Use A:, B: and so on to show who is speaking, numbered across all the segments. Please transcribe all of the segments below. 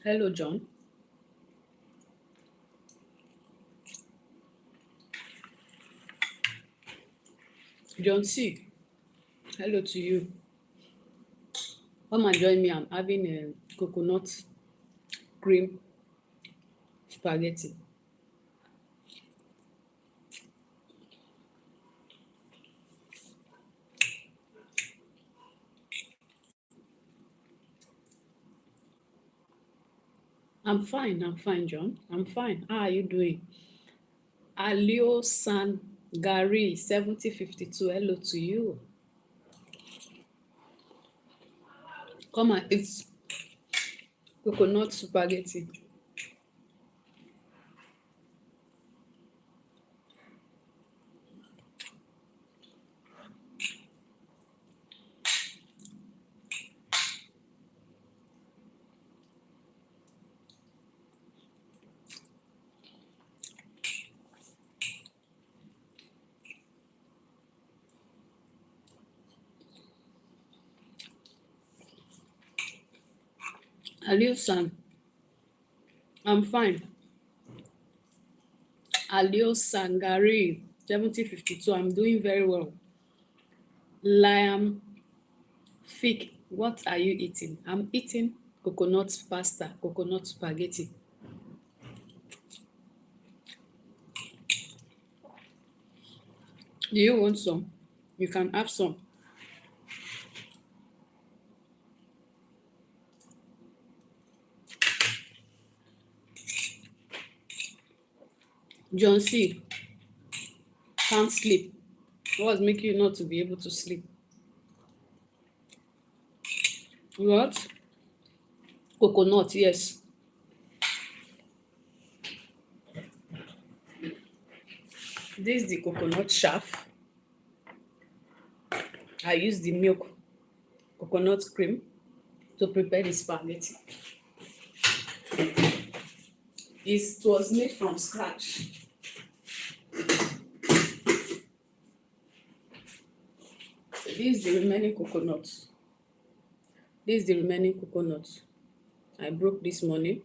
A: Hello, John. John C. Hello to you. Come and join me. I'm having a coconut cream spaghetti. I'm fine, John. I'm fine. How are you doing? Alio San Gary 7052. Hello to you. Come and eat coconut spaghetti. Alio San, I'm fine. Alio Sangari 7052. I'm doing very well. Liam Fig, what are you eating? I'm eating coconut pasta, coconut spaghetti. Do you want some? You can have some. John C. Can't sleep. What's making you not to be able to sleep? What? Coconut, yes. This is the coconut chaff. I use the milk, coconut cream to prepare the spaghetti. It was made from scratch. This is the remaining coconut. This is the remaining coconut. I broke this morning.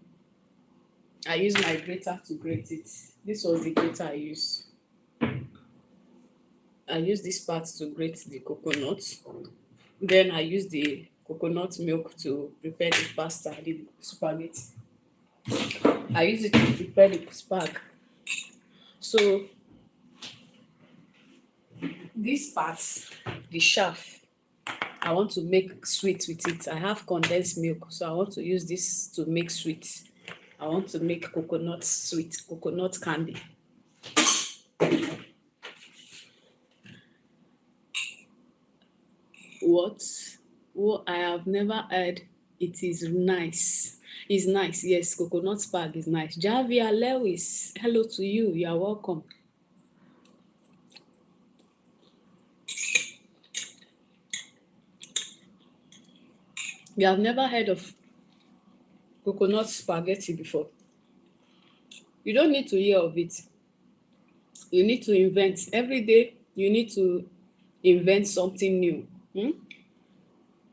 A: I used my grater to grate it. This was the grater I used. I used this part to grate the coconut. Then I used the coconut milk to prepare the pasta, the spaghetti. I use it to prepare the spag. So this part, the chaff, I want to make sweet with it. I have condensed milk, so I want to use this to make sweet. I want to make coconut sweet, coconut candy. What? What I have never heard. It is nice. It's nice. Yes, coconut spag is nice. Javia Lewis, hello to you. You are welcome. You have never heard of coconut spaghetti before. You don't need to hear of it. You need to invent. Every day, you need to invent something new.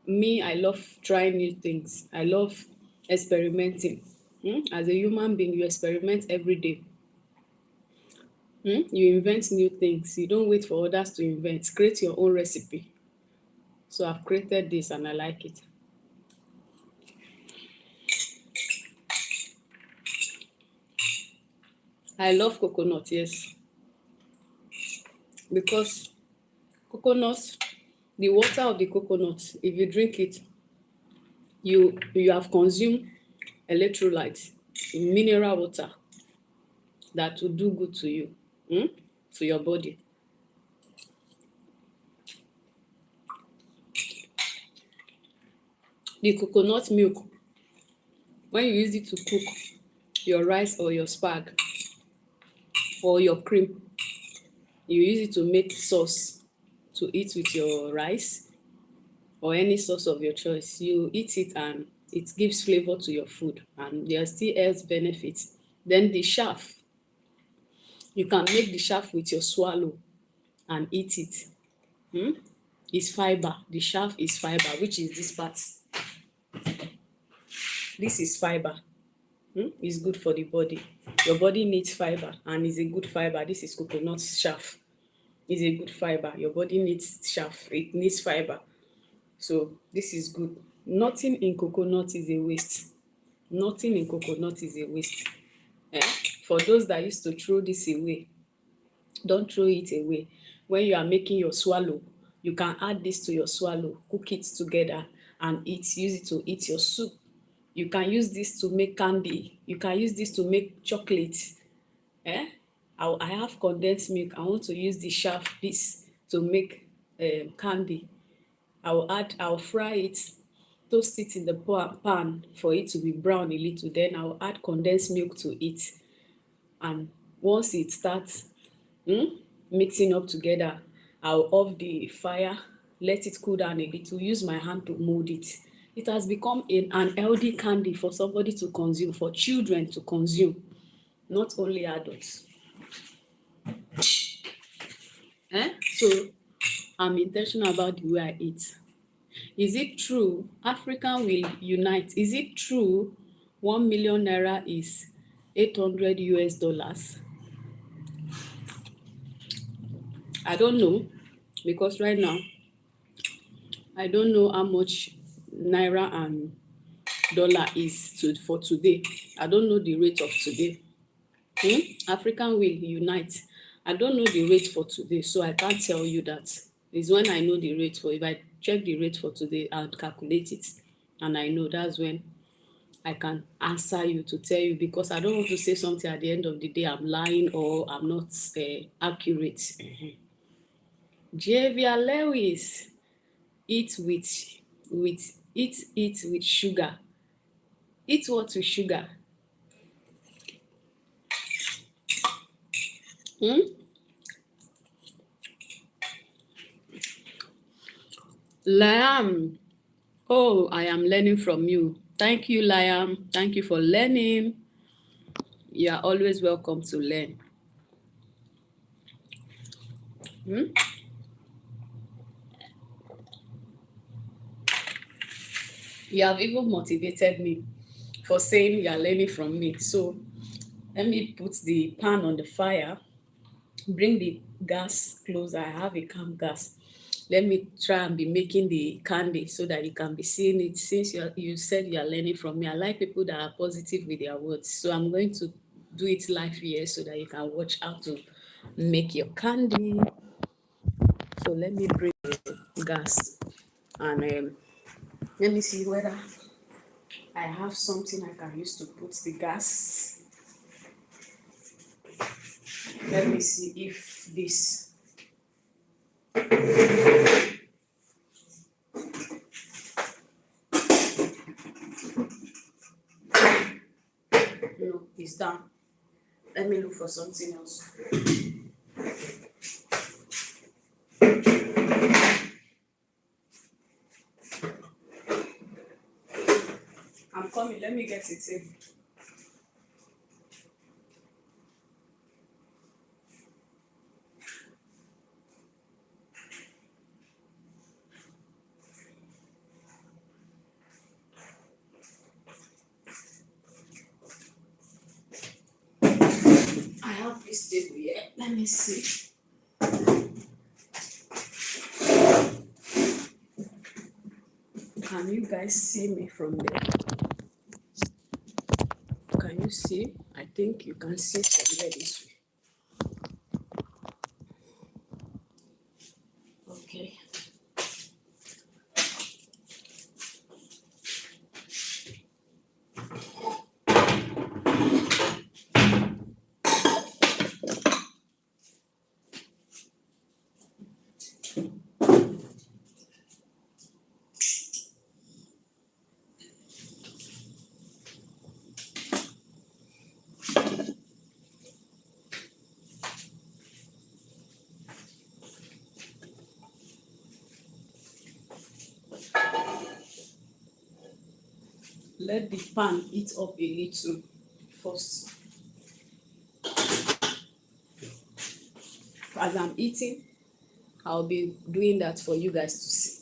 A: Me, I love trying new things. I love experimenting. As a human being, you experiment every day. You invent new things. You don't wait for others to invent. Create your own recipe. So I've created this and I like it. I love coconut, yes. Because coconut, the water of the coconut, if you drink it, you have consumed electrolytes, mineral water that will do good to you, to your body. The coconut milk, when you use it to cook your rice or your spag or your cream, you use it to make sauce to eat with your rice or any sauce of your choice. You eat it and it gives flavor to your food and there are still health benefits. Then the chaff, you can make the chaff with your swallow and eat it. It's fiber. The chaff is fiber, which is this part. This is fiber. It's good for the body. Your body needs fiber, and it's a good fiber. This is coconut chaff. It's a good fiber. Your body needs chaff. It needs fiber. So this is good. Nothing in coconut is a waste. Nothing in coconut is a waste. Eh? For those that used to throw this away, don't throw it away. When you are making your swallow, you can add this to your swallow, cook it together and eat. Use it to eat your soup. You can use this to make candy. You can use this to make chocolate. Eh? I have condensed milk. I want to use the chaff piece to make candy. I'll fry it, toast it in the pan for it to be brown a little. Then I'll add condensed milk to it. And once it starts mixing up together, I'll off the fire, let it cool down a little, use my hand to mold it. It has become an healthy candy for somebody to consume, for children to consume, not only adults. So I'm intentional about the way I eat. Is it true African will unite? Is it true 1 million naira is 800 US dollars? I don't know, because right now I don't know how much naira and dollar is for today. I don't know the rate of today. African will unite. I don't know the rate for today, so I can't tell you that. It's when I know the rate for, if I check the rate for today and calculate it, and I know, that's when I can answer you to tell you, because I don't want to say something at the end of the day I'm lying or I'm not accurate. Javier Lewis, eat with sugar. Eat what with sugar? Liam, oh, I am learning from you. Thank you, Liam. Thank you for learning. You are always welcome to learn. You have even motivated me for saying you are learning from me. So let me put the pan on the fire, bring the gas closer. I have a calm gas. Let me try and be making the candy so that you can be seeing it. Since you said you are learning from me, I like people that are positive with their words. So I'm going to do it live here so that you can watch how to make your candy. So let me bring the gas and let me see whether I have something I can use to put the gas. Let me see if this. No, it's done. Let me look for something else. I'm coming. Let me get it in. I have this table here. Let me see. Can you guys see me from there? Can you see? I think you can see from there this way. Okay. Let the pan heat up a little first. As I'm eating, I'll be doing that for you guys to see.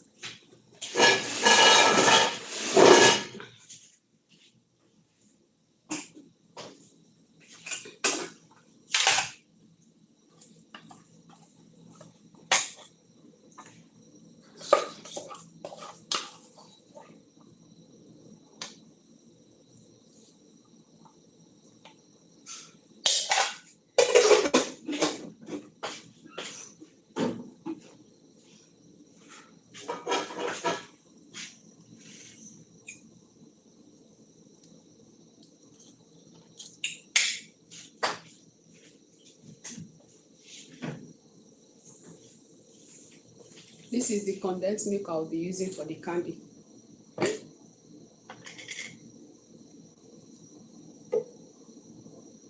A: This is the condensed milk I'll be using for the candy.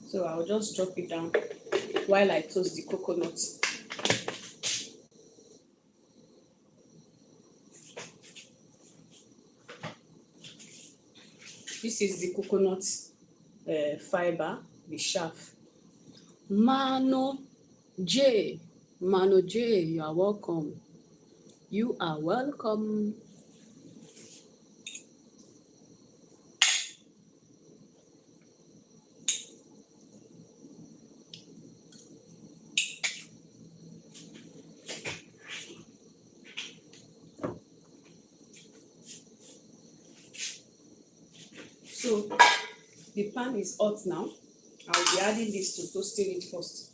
A: So I'll just drop it down while I toast the coconut. This is the coconut fiber, the chaff. Mano J, you are welcome. You are welcome. So the pan is hot now. I'll be adding this to toasting it first.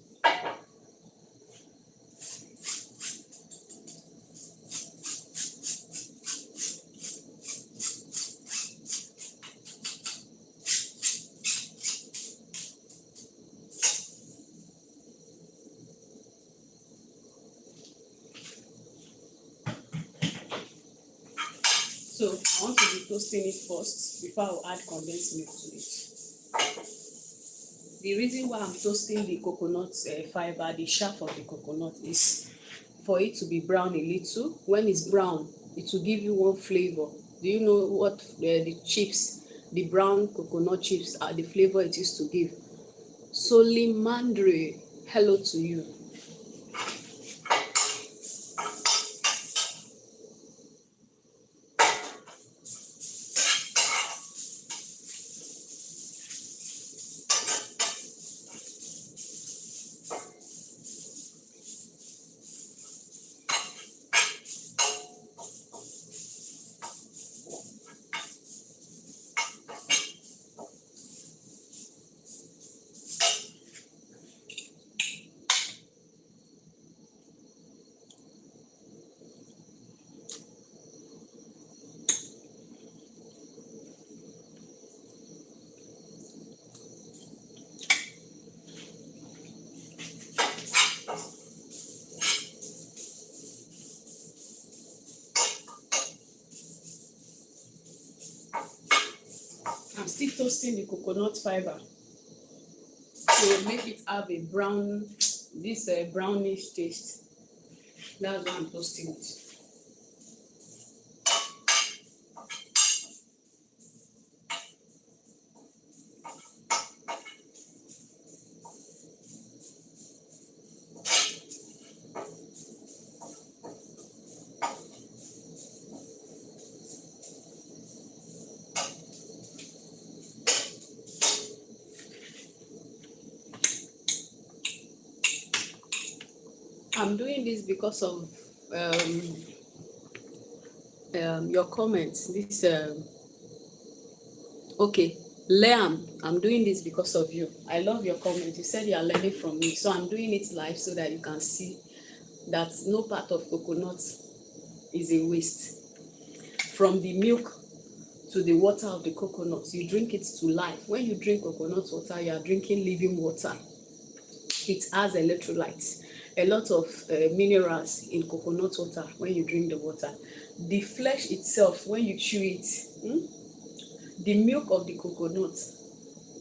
A: So I want to be toasting it first before I'll add condensed milk to it. The reason why I'm toasting the coconut fiber, the chaff of the coconut, is for it to be brown a little. When it's brown, it will give you one flavor. Do you know what the chips, the brown coconut chips, are the flavor it used to give? Solimandre, hello to you. I'm still toasting the coconut fiber to make it have a brown, this brownish taste. That's why I'm toasting it. I'm doing this because of your comments. This okay, Liam, I'm doing this because of you. I love your comment. You said you are learning from me, so I'm doing it live so that you can see that no part of coconut is a waste. From the milk to the water of the coconut, you drink it to life. When you drink coconut water, you are drinking living water. It has electrolytes, a lot of minerals in coconut water when you drink the water. The flesh itself, when you chew it, the milk of the coconut,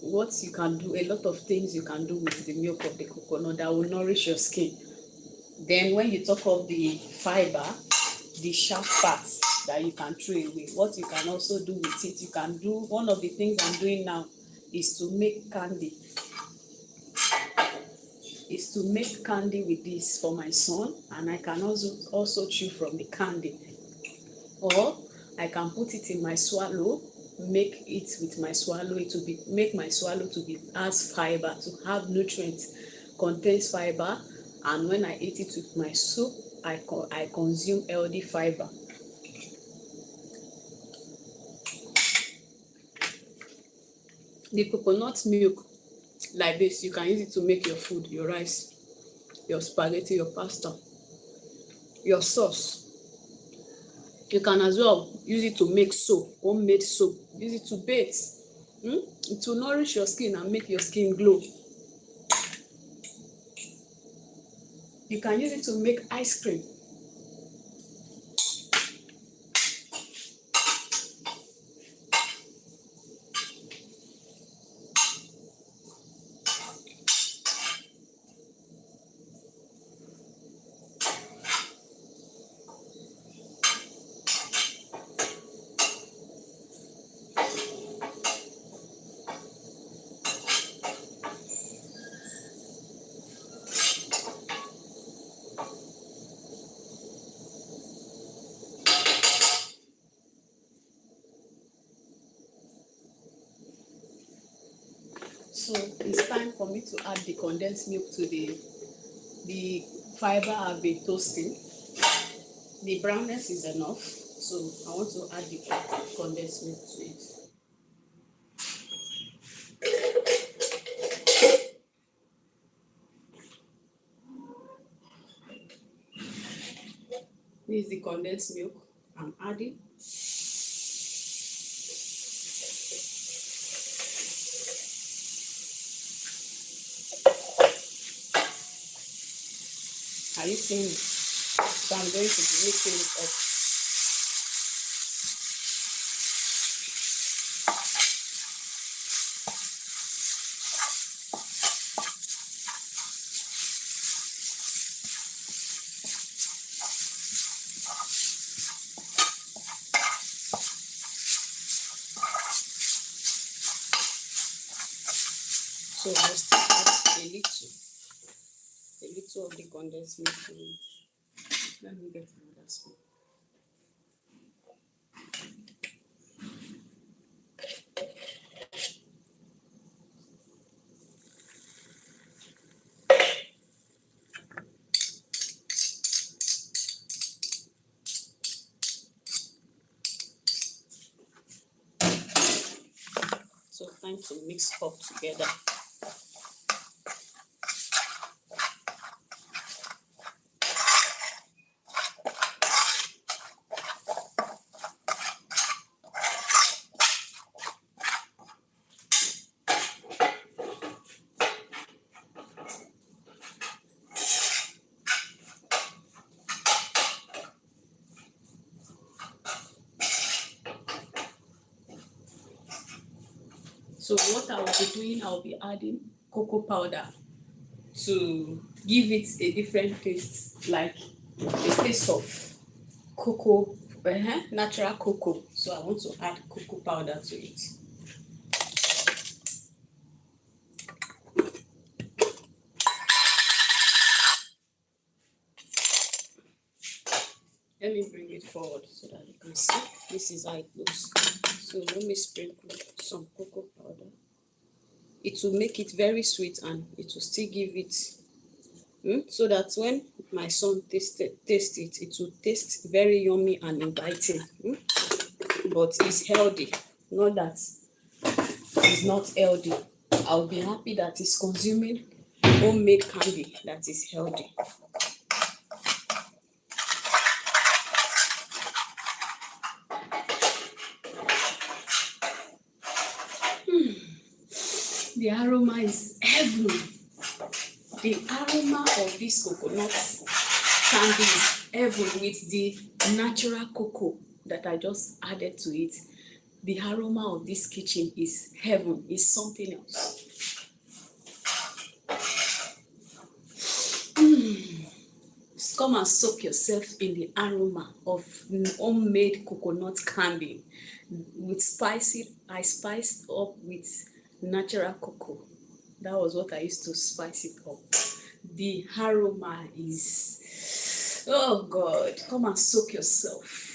A: what you can do, a lot of things you can do with the milk of the coconut that will nourish your skin. Then when you talk of the fiber, the sharp parts that you can throw away, what you can also do with it, you can do, one of the things I'm doing now is to make candy. Is to make candy with this for my son, and I can also chew from the candy, or I can put it in my swallow, make it with my swallow. It will be make my swallow to be as fiber, to have nutrients, contains fiber, and when I eat it with my soup, I consume healthy fiber. The coconut milk like this, you can use it to make your food, your rice, your spaghetti, your pasta, your sauce. You can as well use it to make soap, homemade soap. Use it to bathe. It will nourish your skin and make your skin glow. You can use it to make ice cream. So it's time for me to add the condensed milk to the fiber I've been toasting. The brownness is enough, so I want to add the condensed milk to it. This is the condensed milk I'm adding. Are you seeing it? So I'm going to be mixing it up. So I'll still add a little of the condensed milk to it. Let me get another spoon. So time to mix up together. So what I will be doing, I'll be adding cocoa powder to give it a different taste, like a taste of cocoa, natural cocoa. So I want to add cocoa powder to it. Let me bring it forward so that you can see. This is how it looks. So let me sprinkle some cocoa powder. It will make it very sweet and it will still give it, so that when my son taste it, it will taste very yummy and inviting. But it's healthy, not that it's not healthy. I'll be happy that he's consuming homemade candy that is healthy. The aroma is heavenly. The aroma of this coconut candy is heaven with the natural cocoa that I just added to it. The aroma of this kitchen is heaven, is something else. Come and soak yourself in the aroma of homemade coconut candy with spicy. I spiced up with natural cocoa. That was what I used to spice it up. The aroma is, oh God, come and soak yourself.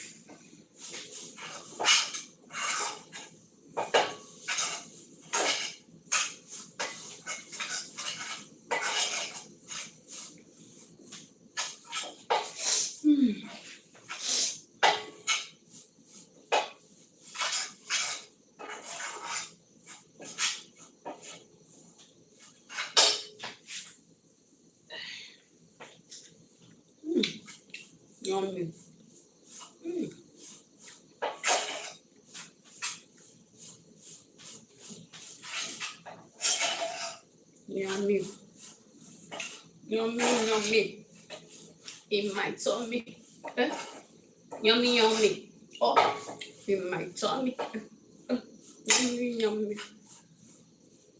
A: Yummy. Yummy. Yummy, yummy. In my tummy. Yummy, yummy. Oh, in my tummy. Yummy, yummy.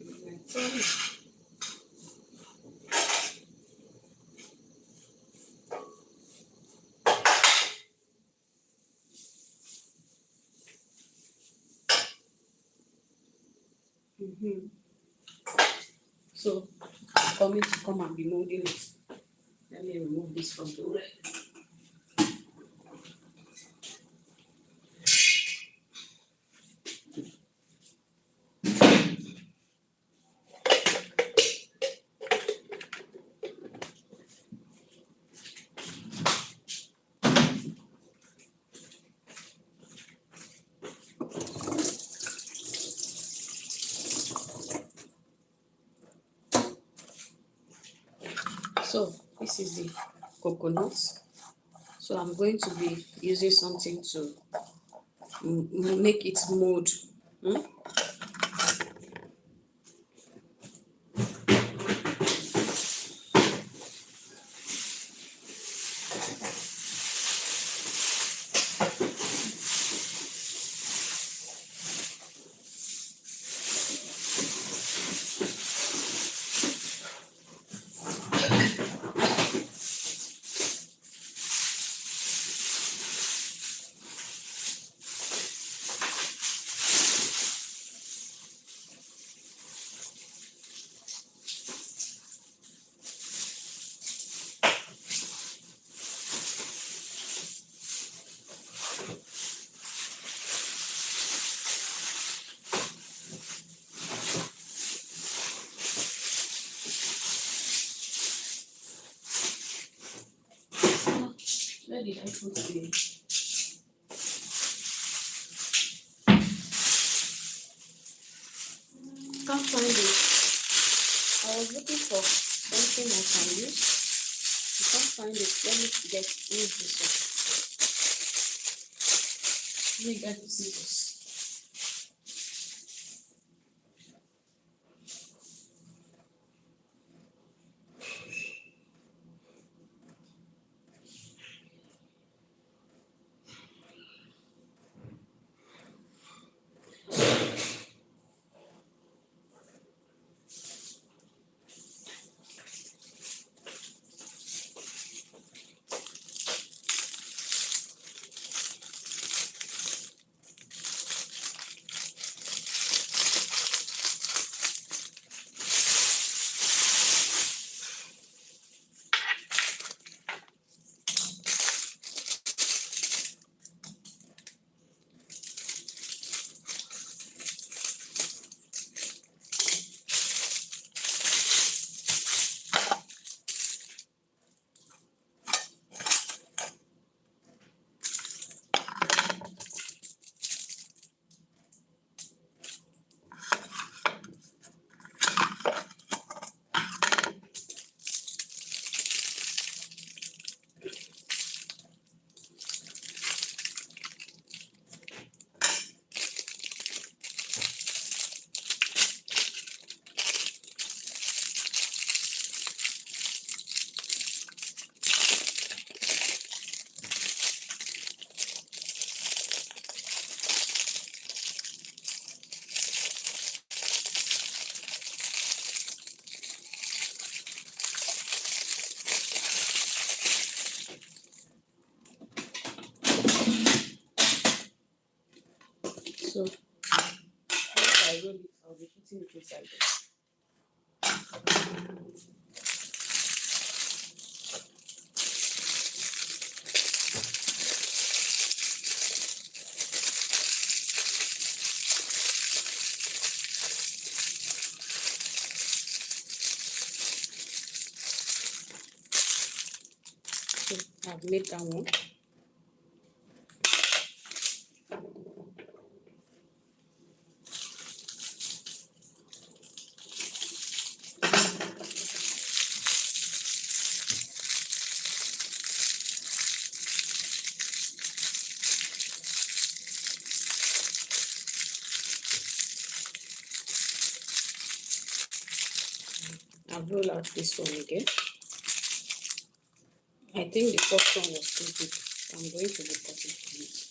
A: In my tummy. So I'm coming to come and be molding it. Let me remove this from the way. So this is the coconut. So I'm going to be using something to make it mold. Where did I put the can't find it. I was looking for something I can use. I can't find it. Let me use this one. Let me get the scissors. So once I roll it, I'll be putting it inside there. So I've made that one. I'll roll out this one again. I think the first one was too big, so I'm going to be cutting from it.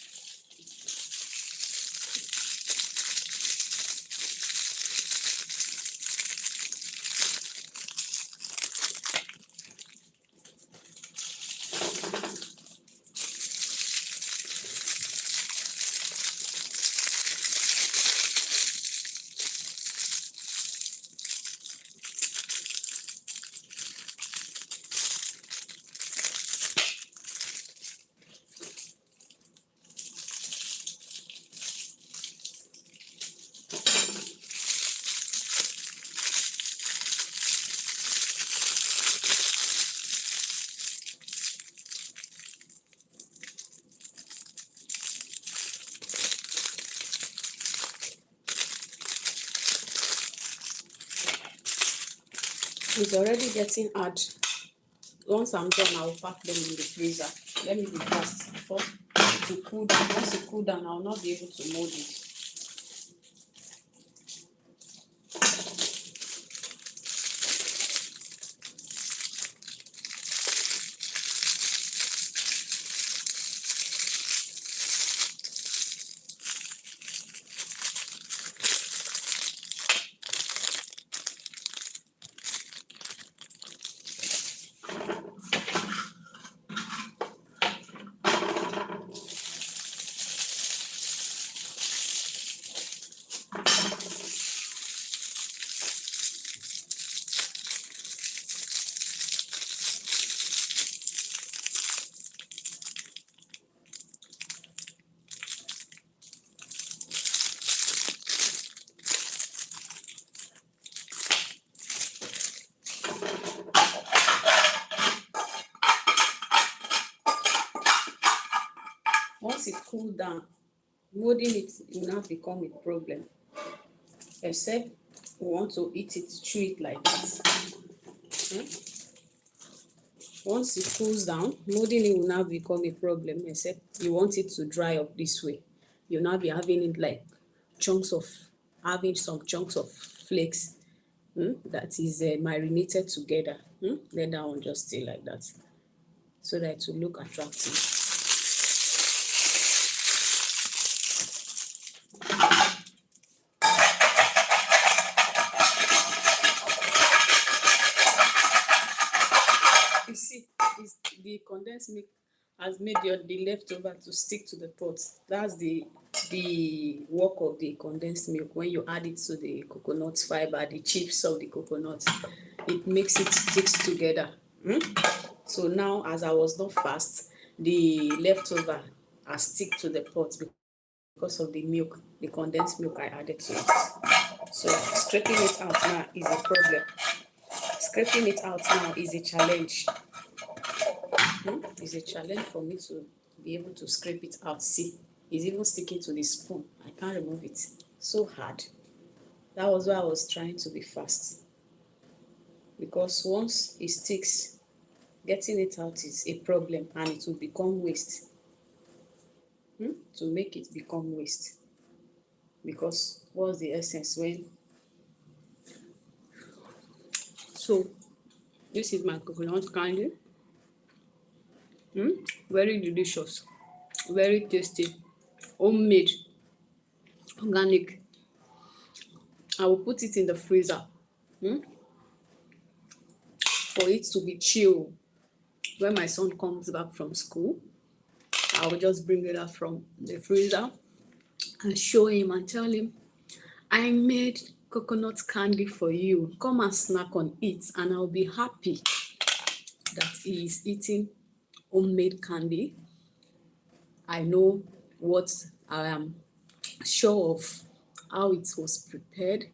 A: It's already getting hard. Once I'm done, I'll pack them in the freezer. Let me be fast before to cool down. Once it cool down, I'll not be able to mold it. Once it cool down, molding it will not become a problem, except we want to eat it, chew it like this. Once it cools down, molding it will now become a problem, except you want it to dry up this way. You'll now be having it like having some chunks of flakes that is marinated together. Let that one just stay like that so that it will look attractive. You see, the condensed milk has made the leftover to stick to the pot. That's the work of the condensed milk. When you add it to the coconut fiber, the chips of the coconut, it makes it sticks together. So now, as I was not fast, the leftover has stick to the pot because of the milk, the condensed milk I added to it. So scraping it out now is a problem. Scraping it out now is a challenge. It's a challenge for me to be able to scrape it out. See, it's even sticking to the spoon. I can't remove it. So hard. That was why I was trying to be fast. Because once it sticks, getting it out is a problem and it will become waste. To make it become waste. Because what's the essence when? So, this is my coconut candy. Very delicious, very tasty, homemade, organic. I will put it in the freezer for it to be chill. When my son comes back from school, I will just bring it out from the freezer and show him and tell him, I made coconut candy for you. Come and snack on it, and I'll be happy that he is eating homemade candy. I know what I am sure of how it was prepared.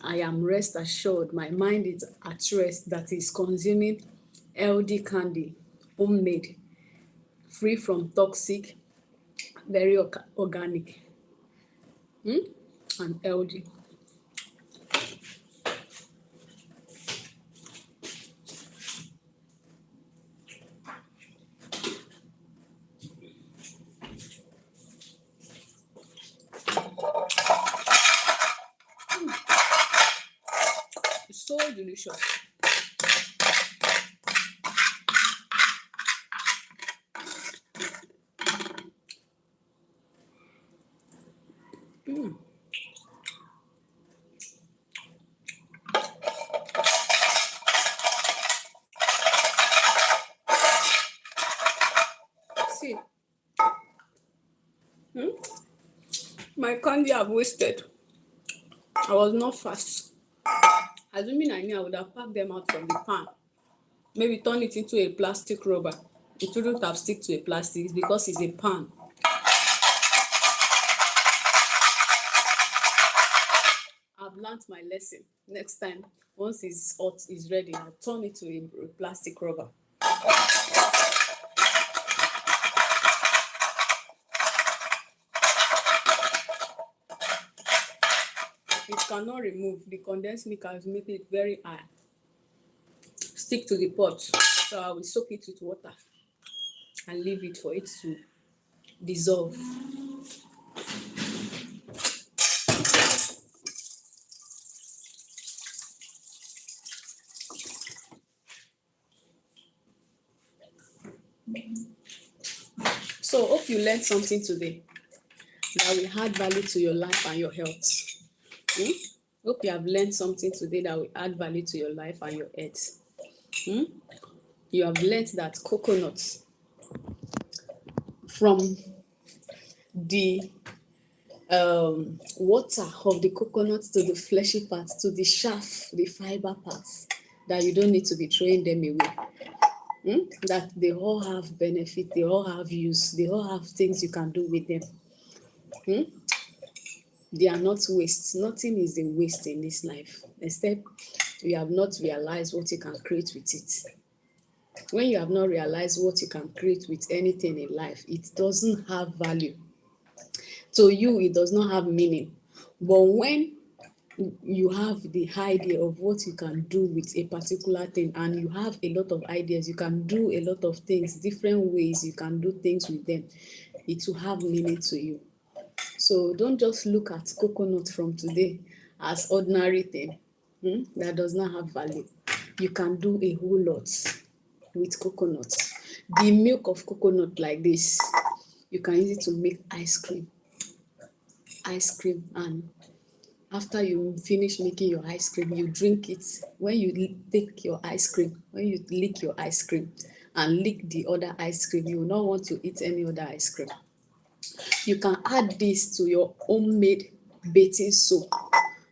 A: I am rest assured, my mind is at rest that he's consuming healthy candy, homemade, free from toxic, very organic, and healthy. It's so delicious. See, my candy I've wasted. I was not fast. Assuming I knew, I would have packed them out from the pan. Maybe turn it into a plastic rubber. It wouldn't have stick to a plastic because it's a pan. I've learned my lesson. Next time, once it's hot, it's ready, I'll turn it to a plastic rubber. It cannot remove. The condensed milk has made it very high. Stick to the pot. So I will soak it with water and leave it for it to dissolve. So hope you learned something today that will add value to your life and your health. Hope you have learned something today that will add value to your life and your health. You have learned that coconuts, from the water of the coconut to the fleshy parts to the chaff, the fiber parts, that you don't need to be throwing them away. That they all have benefit, they all have use, they all have things you can do with them. They are not waste. Nothing is a waste in this life, except you have not realized what you can create with it. When you have not realized what you can create with anything in life, it doesn't have value. To you, it does not have meaning. But when you have the idea of what you can do with a particular thing, and you have a lot of ideas, you can do a lot of things, different ways you can do things with them, it will have meaning to you. So don't just look at coconut from today as ordinary thing that does not have value. You can do a whole lot with coconut. The milk of coconut like this, you can use it to make ice cream. And after you finish making your ice cream, you drink it. When you take your ice cream, when you lick your ice cream and lick the other ice cream, you will not want to eat any other ice cream. You can add this to your homemade bathing soap.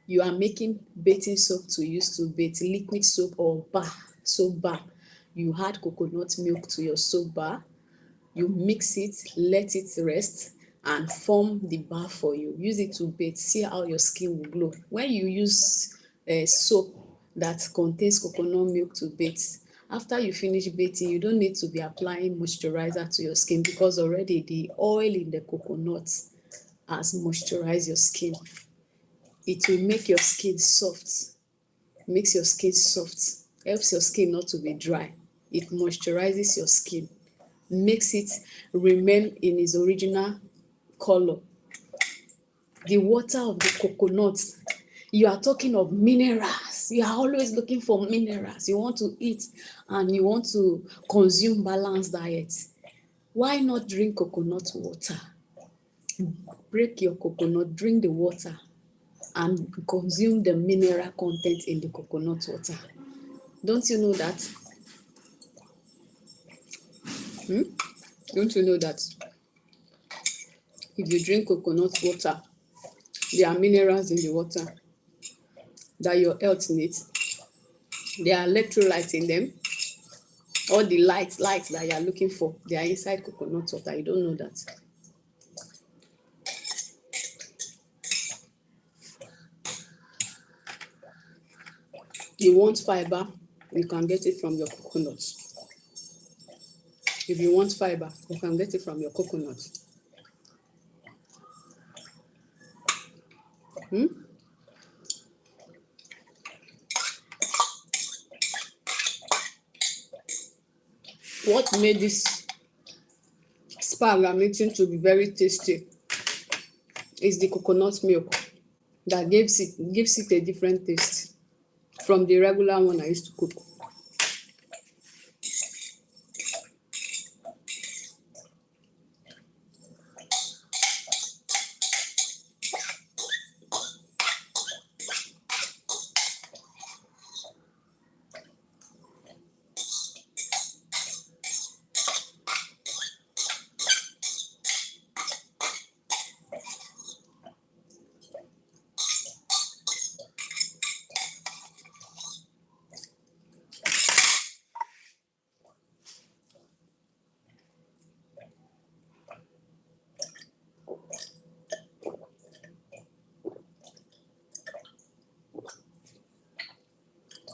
A: You are making bathing soap to use to bathe, liquid soap or soap bar. You add coconut milk to your soap bar. You mix it, let it rest, and form the bar for you. Use it to bathe. See how your skin will glow. When you use soap that contains coconut milk to bathe, after you finish bathing, you don't need to be applying moisturizer to your skin, because already the oil in the coconut has moisturized your skin. It will make your skin soft. Makes your skin soft. Helps your skin not to be dry. It moisturizes your skin. Makes it remain in its original color. The water of the coconut, you are talking of minerals. You are always looking for minerals. You want to eat and you want to consume balanced diet. Why not drink coconut water? Break your coconut, drink the water, and consume the mineral content in the coconut water. Don't you know that? Don't you know that if you drink coconut water, there are minerals in the water that your health needs? There are electrolytes in them. All the lights that you are looking for, they are inside coconut water. You don't know that. You want fiber, you can get it from your coconut. If you want fiber, you can get it from your coconut. What made this spag I'm eating to be very tasty is the coconut milk that gives it a different taste from the regular one I used to cook.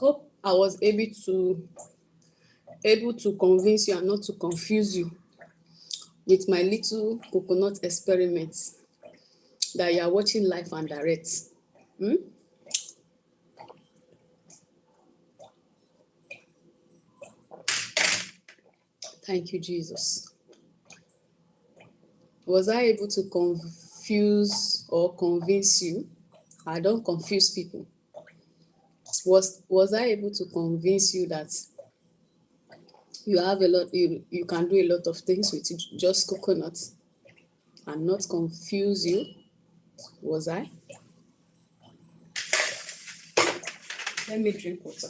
A: Hope I was able to convince you and not to confuse you with my little coconut experiments that you are watching live and direct. Thank you, Jesus. Was I able to confuse or convince you? I don't confuse people. Was I able to convince you that you have a lot, you can do a lot of things with just coconut and not confuse you? Was I? Let me drink water.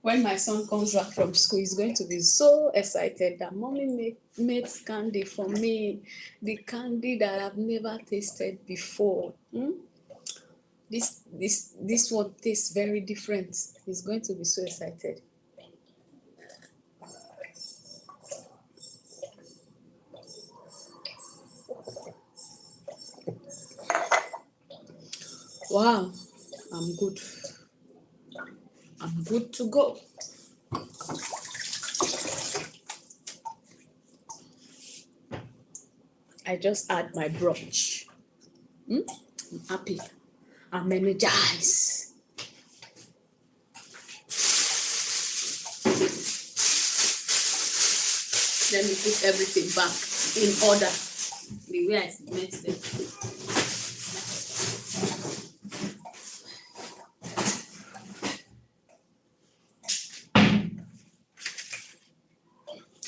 A: When my son comes back from school, he's going to be so excited that mommy made candy for me, the candy that I've never tasted before. This one tastes very different. He's going to be so excited. Wow, I'm good. I'm good to go. I just had my brunch. I'm happy. I'm energized. Let me put everything back in order, the way I meant them.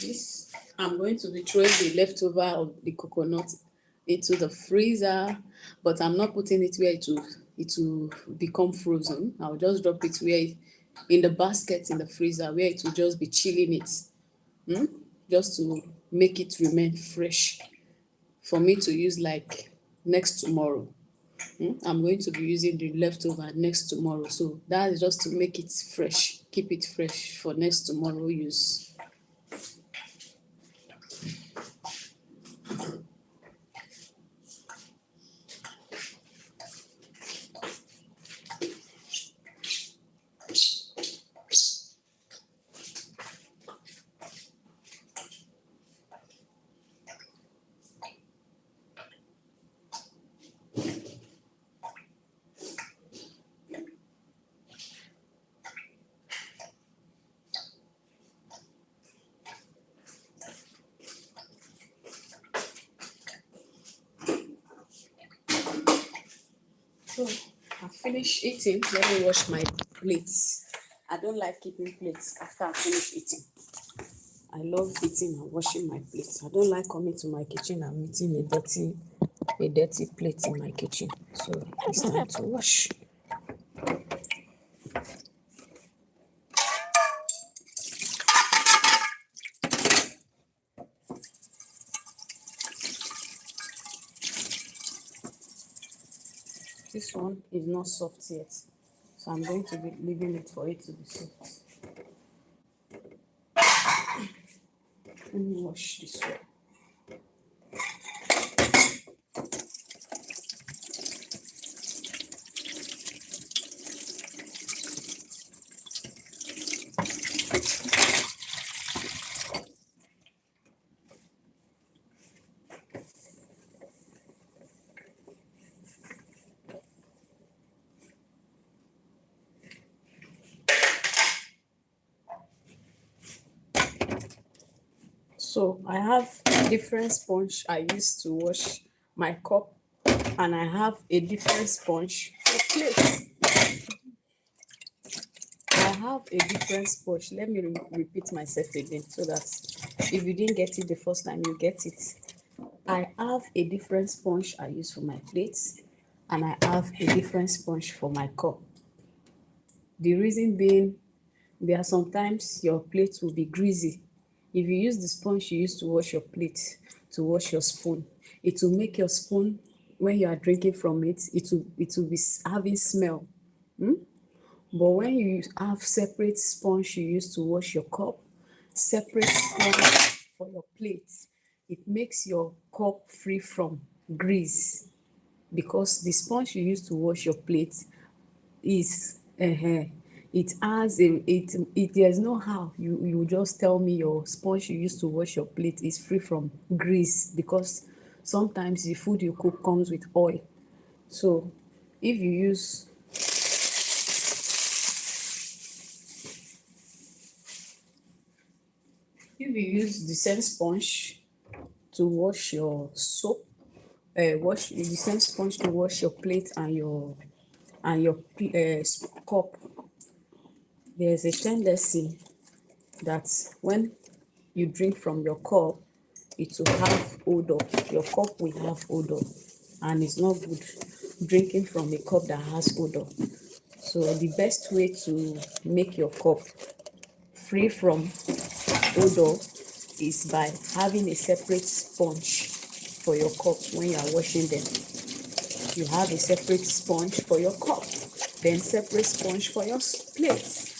A: This, I'm going to be throwing the leftover of the coconut into the freezer, but I'm not putting it where it will become frozen. I'll just drop it in the basket in the freezer where it will just be chilling it, just to make it remain fresh for me to use like next tomorrow. I'm going to be using the leftover next tomorrow, so that is just to make it fresh, keep it fresh for next tomorrow use. So I finished eating. Let me wash my plates. I don't like keeping plates after I finish eating. I love eating and washing my plates. I don't like coming to my kitchen and meeting a dirty plate in my kitchen. So it's time to wash. This one is not soft yet, so I'm going to be leaving it for it to be soft. Let me wash this one. So I have different sponge I use to wash my cup, and I have a different sponge for plates. I have a different sponge. Let me repeat myself again so that if you didn't get it the first time, you get it. I have a different sponge I use for my plates, and I have a different sponge for my cup. The reason being, there are sometimes your plate will be greasy. If you use the sponge you use to wash your plate, to wash your spoon, it will make your spoon, when you are drinking from it, it will be having smell. But when you have separate sponge you use to wash your cup, separate sponge for your plate, it makes your cup free from grease. because the sponge you use to wash your plate is it has it there's no how you just tell me your sponge you use to wash your plate is free from grease, because sometimes the food you cook comes with oil. So if you use the same sponge to wash your soap, wash the same sponge to wash your plate and your cup, there's a tendency that when you drink from your cup, it will have odor. Your cup will have odor, and it's not good drinking from a cup that has odor. So the best way to make your cup free from odor is by having a separate sponge for your cup. When you are washing them, you have a separate sponge for your cup, then separate sponge for your plate.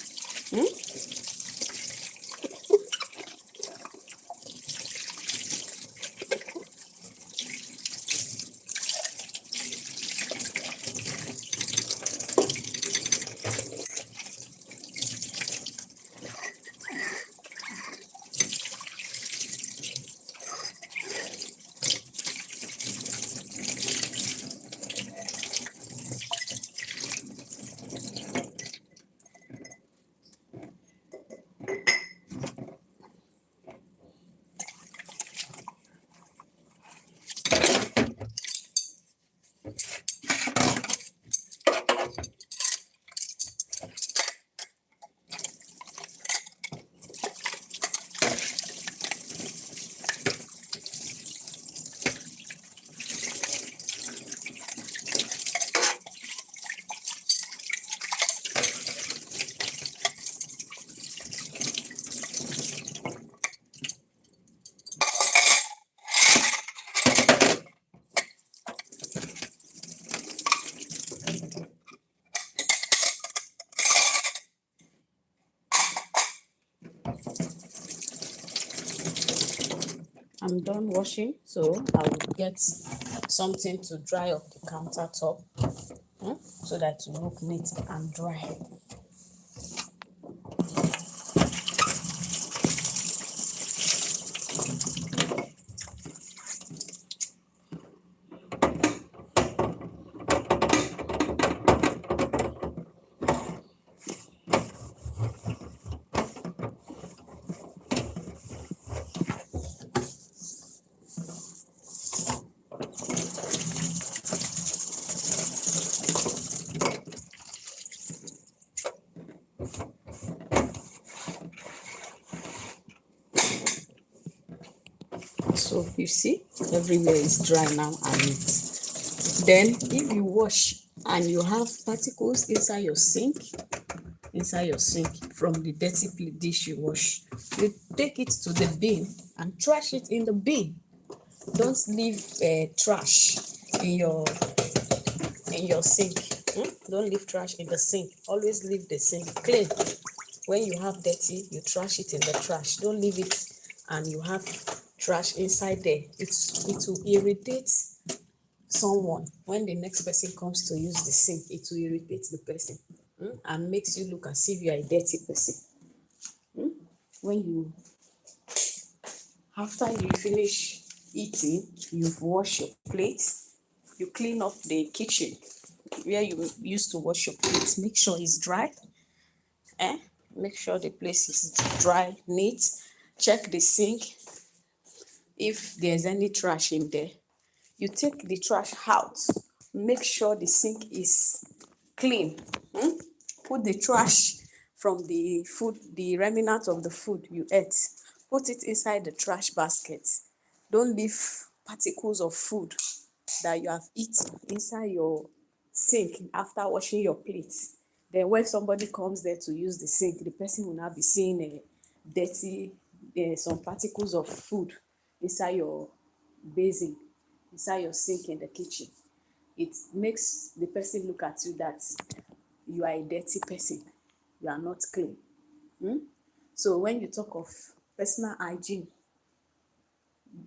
A: I'm done washing, so I will get something to dry up the countertop, so that it will look neat and dry. So you see, everywhere is dry now and neat. Then if you wash and you have particles inside your sink from the dirty dish you wash, you take it to the bin and trash it in the bin. Don't leave trash in your sink. Don't leave trash in the sink. Always leave the sink clean. When you have dirty, you trash it in the trash. Don't leave it and you have trash inside there. It will irritate someone. When the next person comes to use the sink, it will irritate the person, and makes you look as if you are a dirty person. When you After you finish eating, you've washed your plate, you clean up the kitchen where you used to wash your plate. Make sure it's dry. Make sure the place is dry, neat. Check the sink. If there's any trash in there, you take the trash out. Make sure the sink is clean. Put the trash from the food, the remnant of the food you ate, put it inside the trash basket. Don't leave particles of food that you have eaten inside your sink after washing your plate. Then when somebody comes there to use the sink, the person will now be seeing a dirty, some particles of food inside your basin, inside your sink in the kitchen. It makes the person look at you that you are a dirty person, you are not clean. So when you talk of personal hygiene,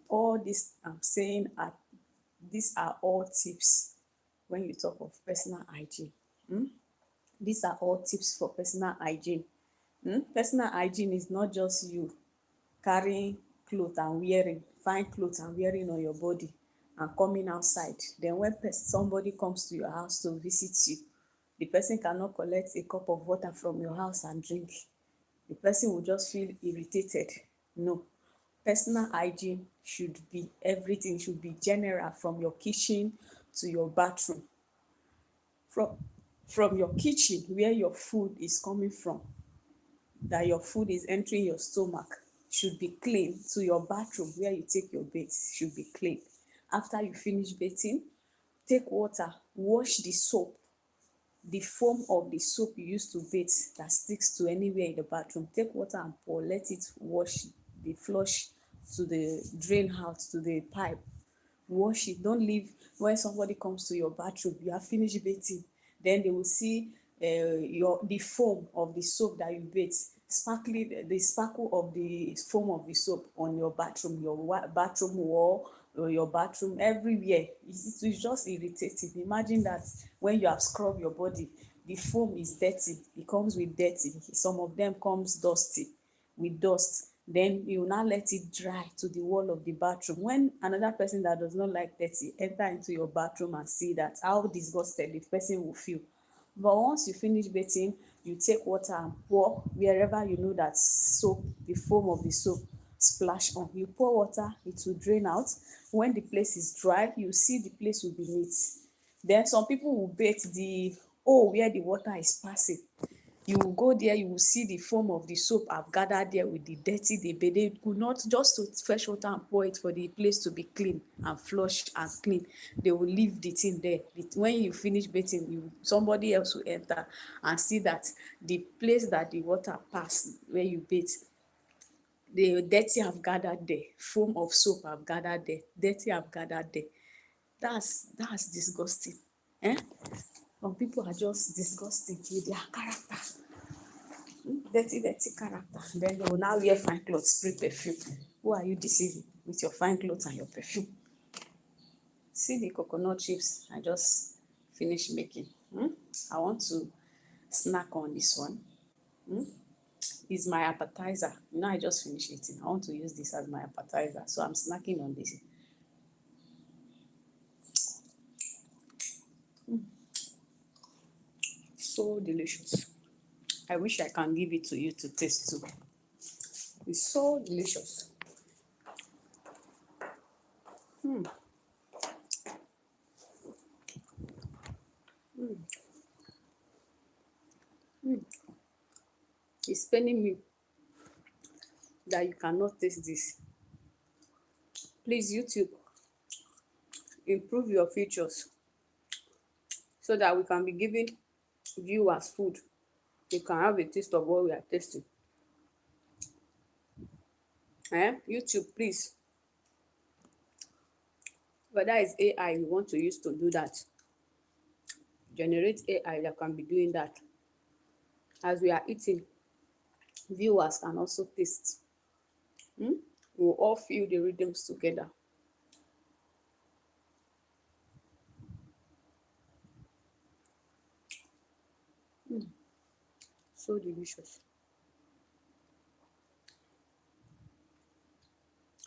A: all this I'm saying these are all tips
B: when you talk of personal hygiene. These are all tips for personal hygiene. Personal hygiene is not just you carrying cloth and wearing, fine cloth and wearing on your body and coming outside. Then when somebody comes to your house to visit you, the person cannot collect a cup of water from your house and drink. The person will just feel irritated. No. Personal hygiene should be everything, should be general, from your kitchen to your bathroom. From your kitchen, where your food is coming from, that your food is entering your stomach, should be clean, to your bathroom where you take your bath should be clean. After you finish bathing, take water, wash the soap, the foam of the soap you use to bathe that sticks to anywhere in the bathroom. Take water and pour, let it wash the flush to the drain out to the pipe. Wash it. Don't leave when somebody comes to your bathroom, you have finished bathing, then they will see the foam of the soap that you bathe, sparkling, the sparkle of the foam of the soap on your bathroom, your bathroom wall, or your bathroom, everywhere. It's just irritating. Imagine that when you have scrubbed your body, the foam is dirty, it comes with dirty, some of them comes dusty, with dust. Then you now let it dry to the wall of the bathroom. When another person that does not like dirty enter into your bathroom and see that, how disgusted the person will feel. But once you finish bathing, you take water and pour wherever you know that soap, the foam of the soap, splash on. You pour water, it will drain out. When the place is dry, you see the place will be neat. Then some people will bathe the hole where the water is passing. You will go there, you will see the foam of the soap have gathered there with the dirty they could not, just to fetch water and pour it for the place to be clean and flushed and clean. They will leave the thing there. When you finish bathing, somebody else will enter and see that the place that the water pass where you bathe, the dirty have gathered there, foam of soap have gathered there, dirty have gathered there. That's disgusting. Some people are just disgusting with their character. Dirty character. Then they will now wear fine clothes, spray perfume. Who are you deceiving with your fine clothes and your perfume? See the coconut chips I just finished making. I want to snack on this one. It's my appetizer. I just finished eating. I want to use this as my appetizer. So I'm snacking on this. So delicious. I wish I can give it to you to taste too. It's so delicious. It's paining me that you cannot taste this. Please, YouTube, improve your features so that we can be giving viewers food. You can have a taste of what we are tasting. YouTube, please. But that is AI you want to use to do that. Generate AI that can be doing that. As we are eating, viewers can also taste. We'll all feel the rhythms together. So delicious.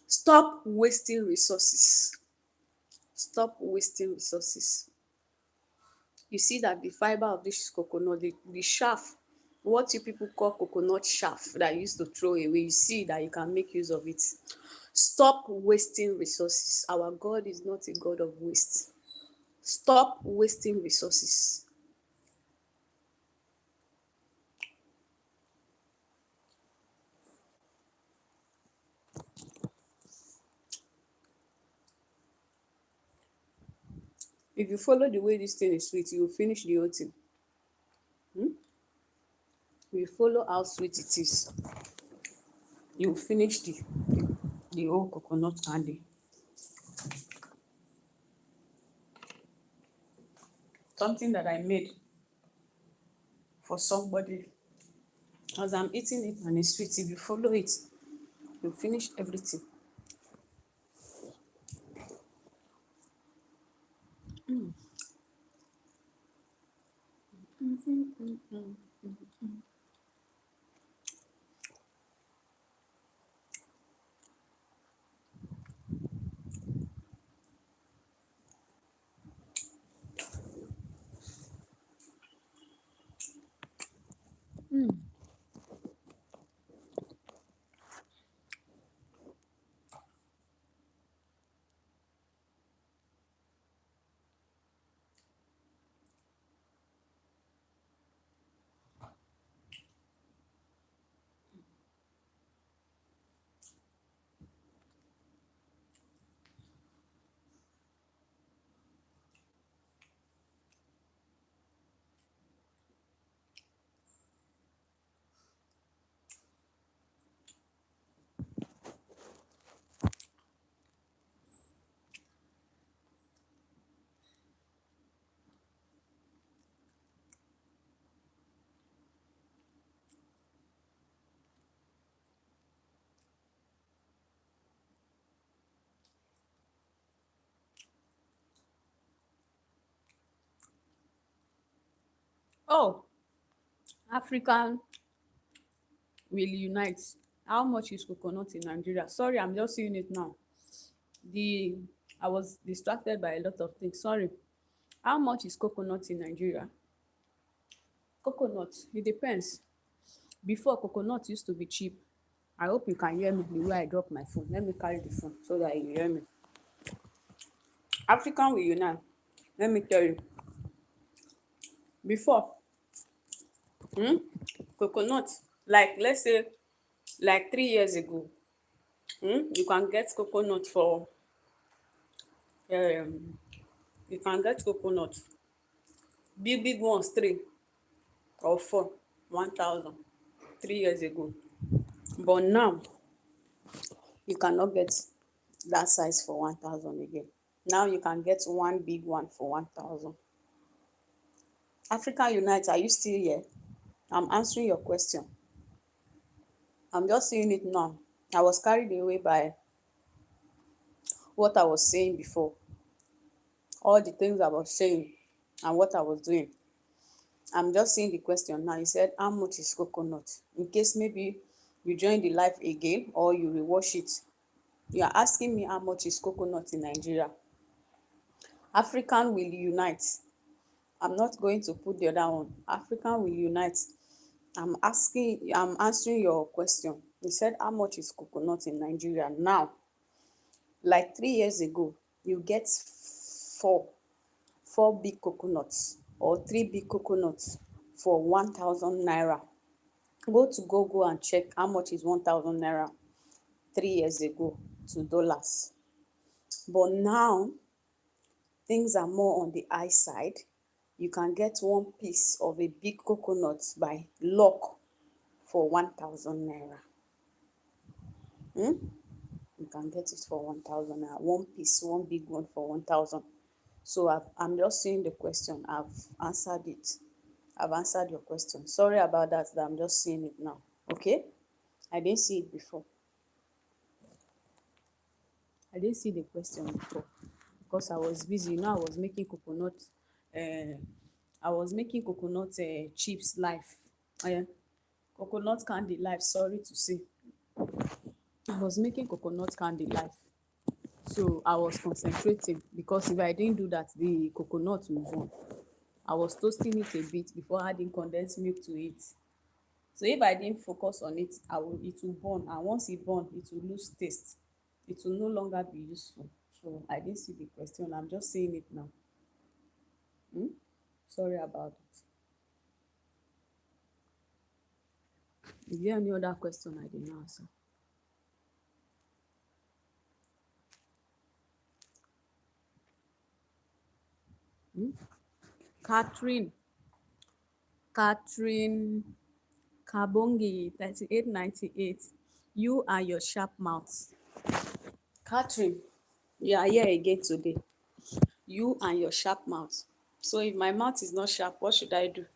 B: Stop wasting resources. Stop wasting resources. You see that the fiber of this coconut, the chaff, what you people call coconut chaff that you used to throw away, you see that you can make use of it. Stop wasting resources. Our God is not a God of waste. Stop wasting resources. If you follow the way this thing is sweet, you will finish the whole thing. If you follow how sweet it is, you will finish the whole coconut candy. Something that I made for somebody, as I'm eating it and it's sweet, if you follow it, you finish everything. Oh, African will unite. How much is coconut in Nigeria? Sorry, I'm just seeing it now. The I was distracted by a lot of things. Sorry. How much is coconut in Nigeria? Coconut, it depends. Before, coconut used to be cheap. I hope you can hear me the way I drop my phone. Let me carry the phone so that you hear me. African will unite. Let me tell you. Before, coconut, like let's say like 3 years ago, you can get coconut for um you can get coconut big big ones 3 or 4 1,000 3 years ago. But now you cannot get that size for 1,000 again. Now you can get one big one for 1,000. Africa Unite, are you still here? I'm answering your question. I'm just seeing it now. I was carried away by what I was saying before, all the things I was saying and what I was doing. I'm just seeing the question now. You said, how much is coconut? In case maybe you join the live again or you rewatch it, you are asking me how much is coconut in Nigeria. African will unite. I'm not going to put the other one. African will unite. I'm answering your question. You said, how much is coconut in Nigeria? Now, like 3 years ago, you get four big coconuts or 3 big coconuts for 1,000 naira. Go to Google and check how much is 1,000 naira 3 years ago to dollars. But now, things are more on the high side. You can get one piece of a big coconut by lock for 1,000 naira. You can get it for 1,000 naira. One piece, one big one for 1,000. So I'm just seeing the question. I've answered it. I've answered your question. Sorry about that I'm just seeing it now. Okay? I didn't see it before. I didn't see the question before because I was busy. I was making coconut. I was making coconut chips live. Coconut candy live. Sorry to say, I was making coconut candy live. So I was concentrating because if I didn't do that, the coconut will burn. I was toasting it a bit before adding condensed milk to it. So if I didn't focus on it, it will burn. And once it burn, it will lose taste. It will no longer be useful. So I didn't see the question. I'm just saying it now. Sorry about it. Is there any other question I didn't answer? Catherine, Catherine Kabongi, 3898. You and your sharp mouth. Catherine, you are here again today. You and your sharp mouth. So if my mouth is not sharp, what should I do?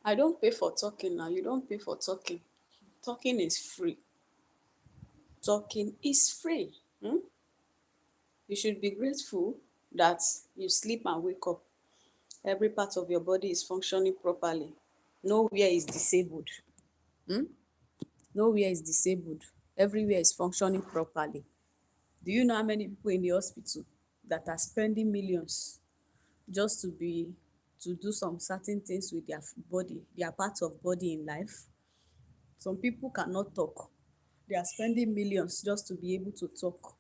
B: I don't pay for talking now. You don't pay for talking. Talking is free. Talking is free. You should be grateful that you sleep and wake up. Every part of your body is functioning properly. Nowhere is disabled. Nowhere is disabled. Everywhere is functioning properly. Do you know how many people in the hospital that are spending millions just to do some certain things with their body, their parts of body in life? Some people cannot talk. They are spending millions just to be able to talk.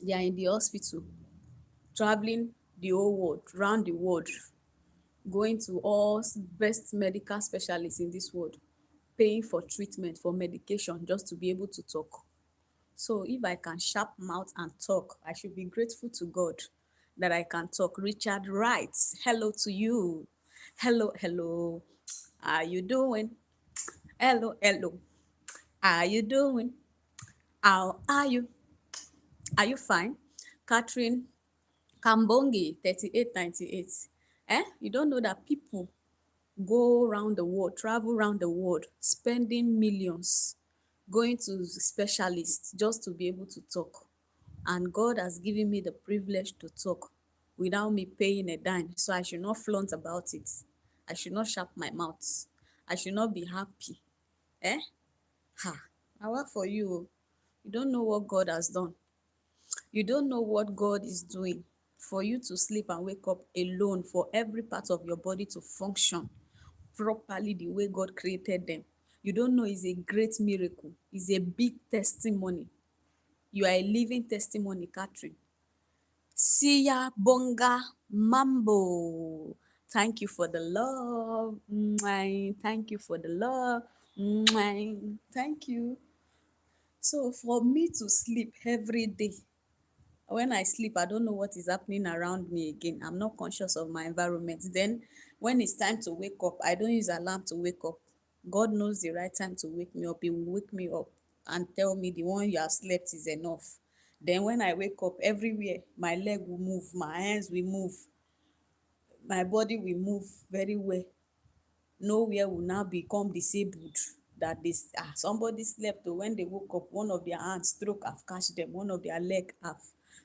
B: They are in the hospital, traveling the whole world, round the world, going to all best medical specialists in this world, paying for treatment, for medication, just to be able to talk. So if I can sharp mouth and talk, I should be grateful to God that I can talk. Richard writes, hello to you. Hello, hello. How you doing? Hello, hello. How you doing? How are you? Are you fine? Catherine Kambongi, 3898. You don't know that people go around the world, travel around the world, spending millions, going to specialists just to be able to talk. And God has given me the privilege to talk without me paying a dime. So I should not flaunt about it. I should not sharp my mouth. I should not be happy. Eh? Ha. I work for you. Oh. You don't know what God has done. You don't know what God is doing for you to sleep and wake up alone, for every part of your body to function properly the way God created them. You don't know it's a great miracle. It's a big testimony. You are a living testimony, Catherine. Sia Bonga Mambo. Thank you for the love. Mwah. Thank you for the love. Mwah. Thank you. So for me to sleep every day, when I sleep, I don't know what is happening around me again. I'm not conscious of my environment. Then when it's time to wake up, I don't use alarm to wake up. God knows the right time to wake me up. He will wake me up and tell me the one you have slept is enough. Then when I wake up, everywhere, my leg will move, my hands will move, my body will move very well. Nowhere will now become disabled. That this somebody slept or when they woke up, one of their hands stroke have catch them, one of their leg have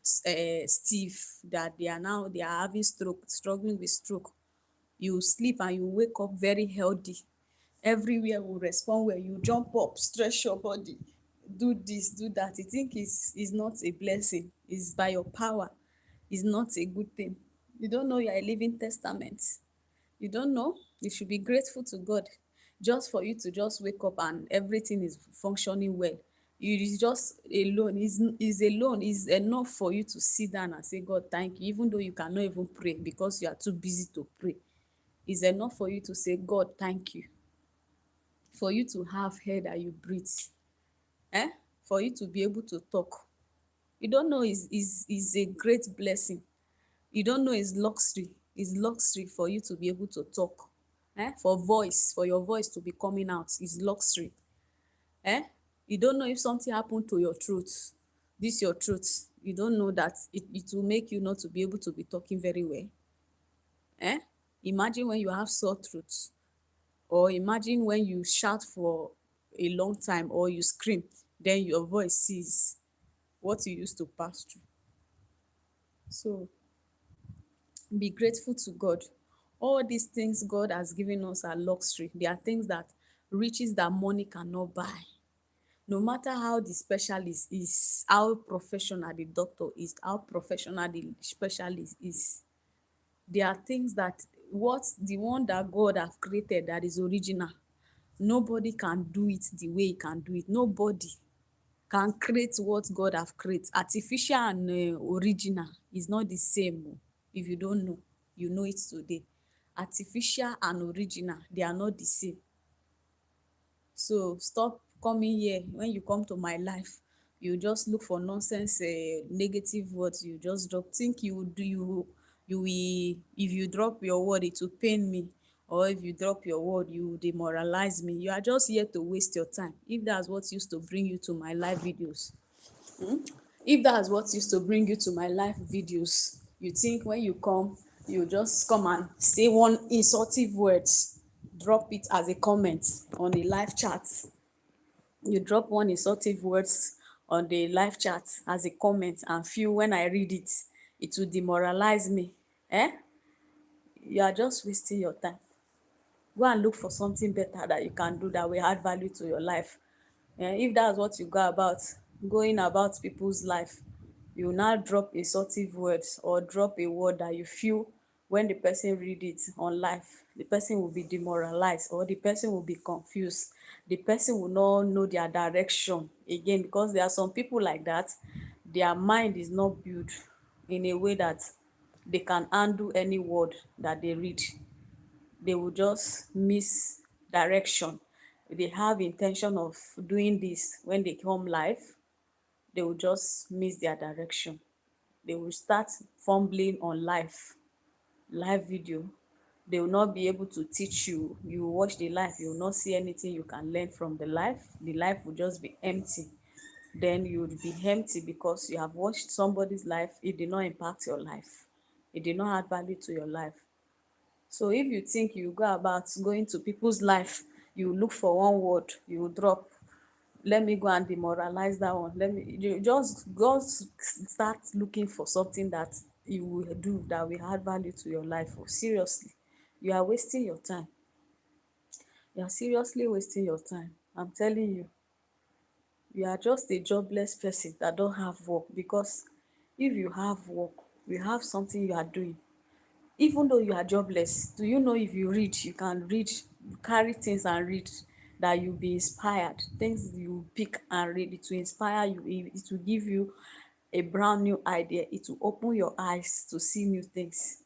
B: stiff, that they are having stroke, struggling with stroke. You sleep and you wake up very healthy. Everywhere will respond well. You jump up, stretch your body, do this, do that. You think is not a blessing. It's by your power. It's not a good thing. You don't know you are a living testament. You don't know. You should be grateful to God just for you to just wake up and everything is functioning well. You is just alone, is enough for you to sit down and say, God, thank you, even though you cannot even pray because you are too busy to pray. It's enough for you to say, God, thank you. For you to have air that you breathe. Eh? For you to be able to talk. You don't know is a great blessing. You don't know it's luxury. It's luxury for you to be able to talk. For your voice to be coming out is luxury. You don't know if something happened to your throat. This your throat. You don't know that it will make you not to be able to be talking very well. Imagine when you have sore throat, or imagine when you shout for a long time or you scream, then your voice cease. What you used to pass through. So be grateful to God. All these things God has given us are luxury. They are things that riches that money cannot buy. No matter how the specialist is, how professional the doctor is, how professional the specialist is, there are things that what the one that God have created that is original, nobody can do it the way he can do it. Nobody can create what God have created. Artificial and original is not the same. If you don't know, you know it today. Artificial and original, they are not the same. So stop coming here. When you come to my life, you just look for nonsense, negative words. You just drop. Think you will. If you drop your word, it will pain me. Or if you drop your word, you will demoralize me. You are just here to waste your time. If that's what used to bring you to my live videos, if that's what used to bring you to my live videos, you think when you come, you just come and say one insultive words, drop it as a comment on the live chat. You drop one insultive words on the live chat as a comment and feel when I read it, it will demoralize me. you are just wasting your time. Go and look for something better that you can do that will add value to your life. If that's what you go about, going about people's life, you now drop insultive words or drop a word that you feel when the person read it on life, the person will be demoralized or the person will be confused. The person will not know their direction again, because there are some people like that. Their mind is not built in a way that they can handle any word that they read. They will just miss direction. They have intention of doing this. When they come live, they will just miss their direction. They will start fumbling on live video. They will not be able to teach you. You will watch the live, you will not see anything you can learn from the live. The live will just be empty. Then you would be empty because you have watched somebody's life. It did not impact your life. It did not add value to your life. So if you think you go about going to people's life, you look for one word, you drop, let me go and demoralize that one. Let me, you just start looking for something that you will do that will add value to your life. Oh, seriously, you are wasting your time. You are seriously wasting your time. I'm telling you, you are just a jobless person that don't have work. Because if you have work, you have something you are doing. Even though you are jobless, do you know if you read, you can read, carry things and read, that you'll be inspired. Things you pick and read, it will inspire you. It will give you a brand new idea. It will open your eyes to see new things.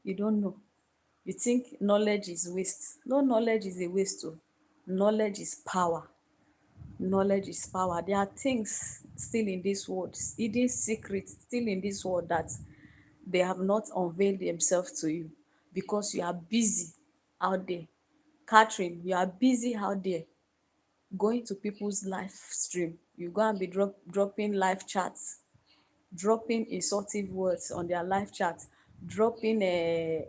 B: You don't know. You think knowledge is waste. No, knowledge is a waste too. Knowledge is power. Knowledge is power. There are things still in this world, hidden secrets still in this world, that they have not unveiled themselves to you, because you are busy out there. Catherine, you are busy out there going to people's live stream. You go and be dropping live chats, dropping insultive words on their live chat, dropping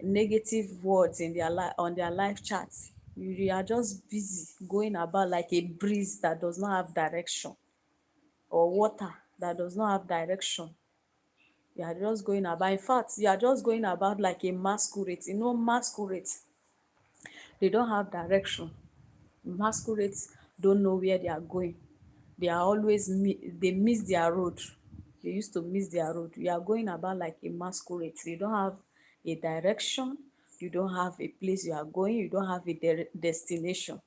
B: negative words in their on their live chats. You are just busy going about like a breeze that does not have direction, or water that does not have direction. You are just going about, in fact, you are just going about like a masquerade. Masquerades, they don't have direction. Masquerades don't know where they are going. They are always they miss their road. They used to miss their road. You are going about like a masquerade. You don't have a direction. You don't have a place you are going. You don't have a destination.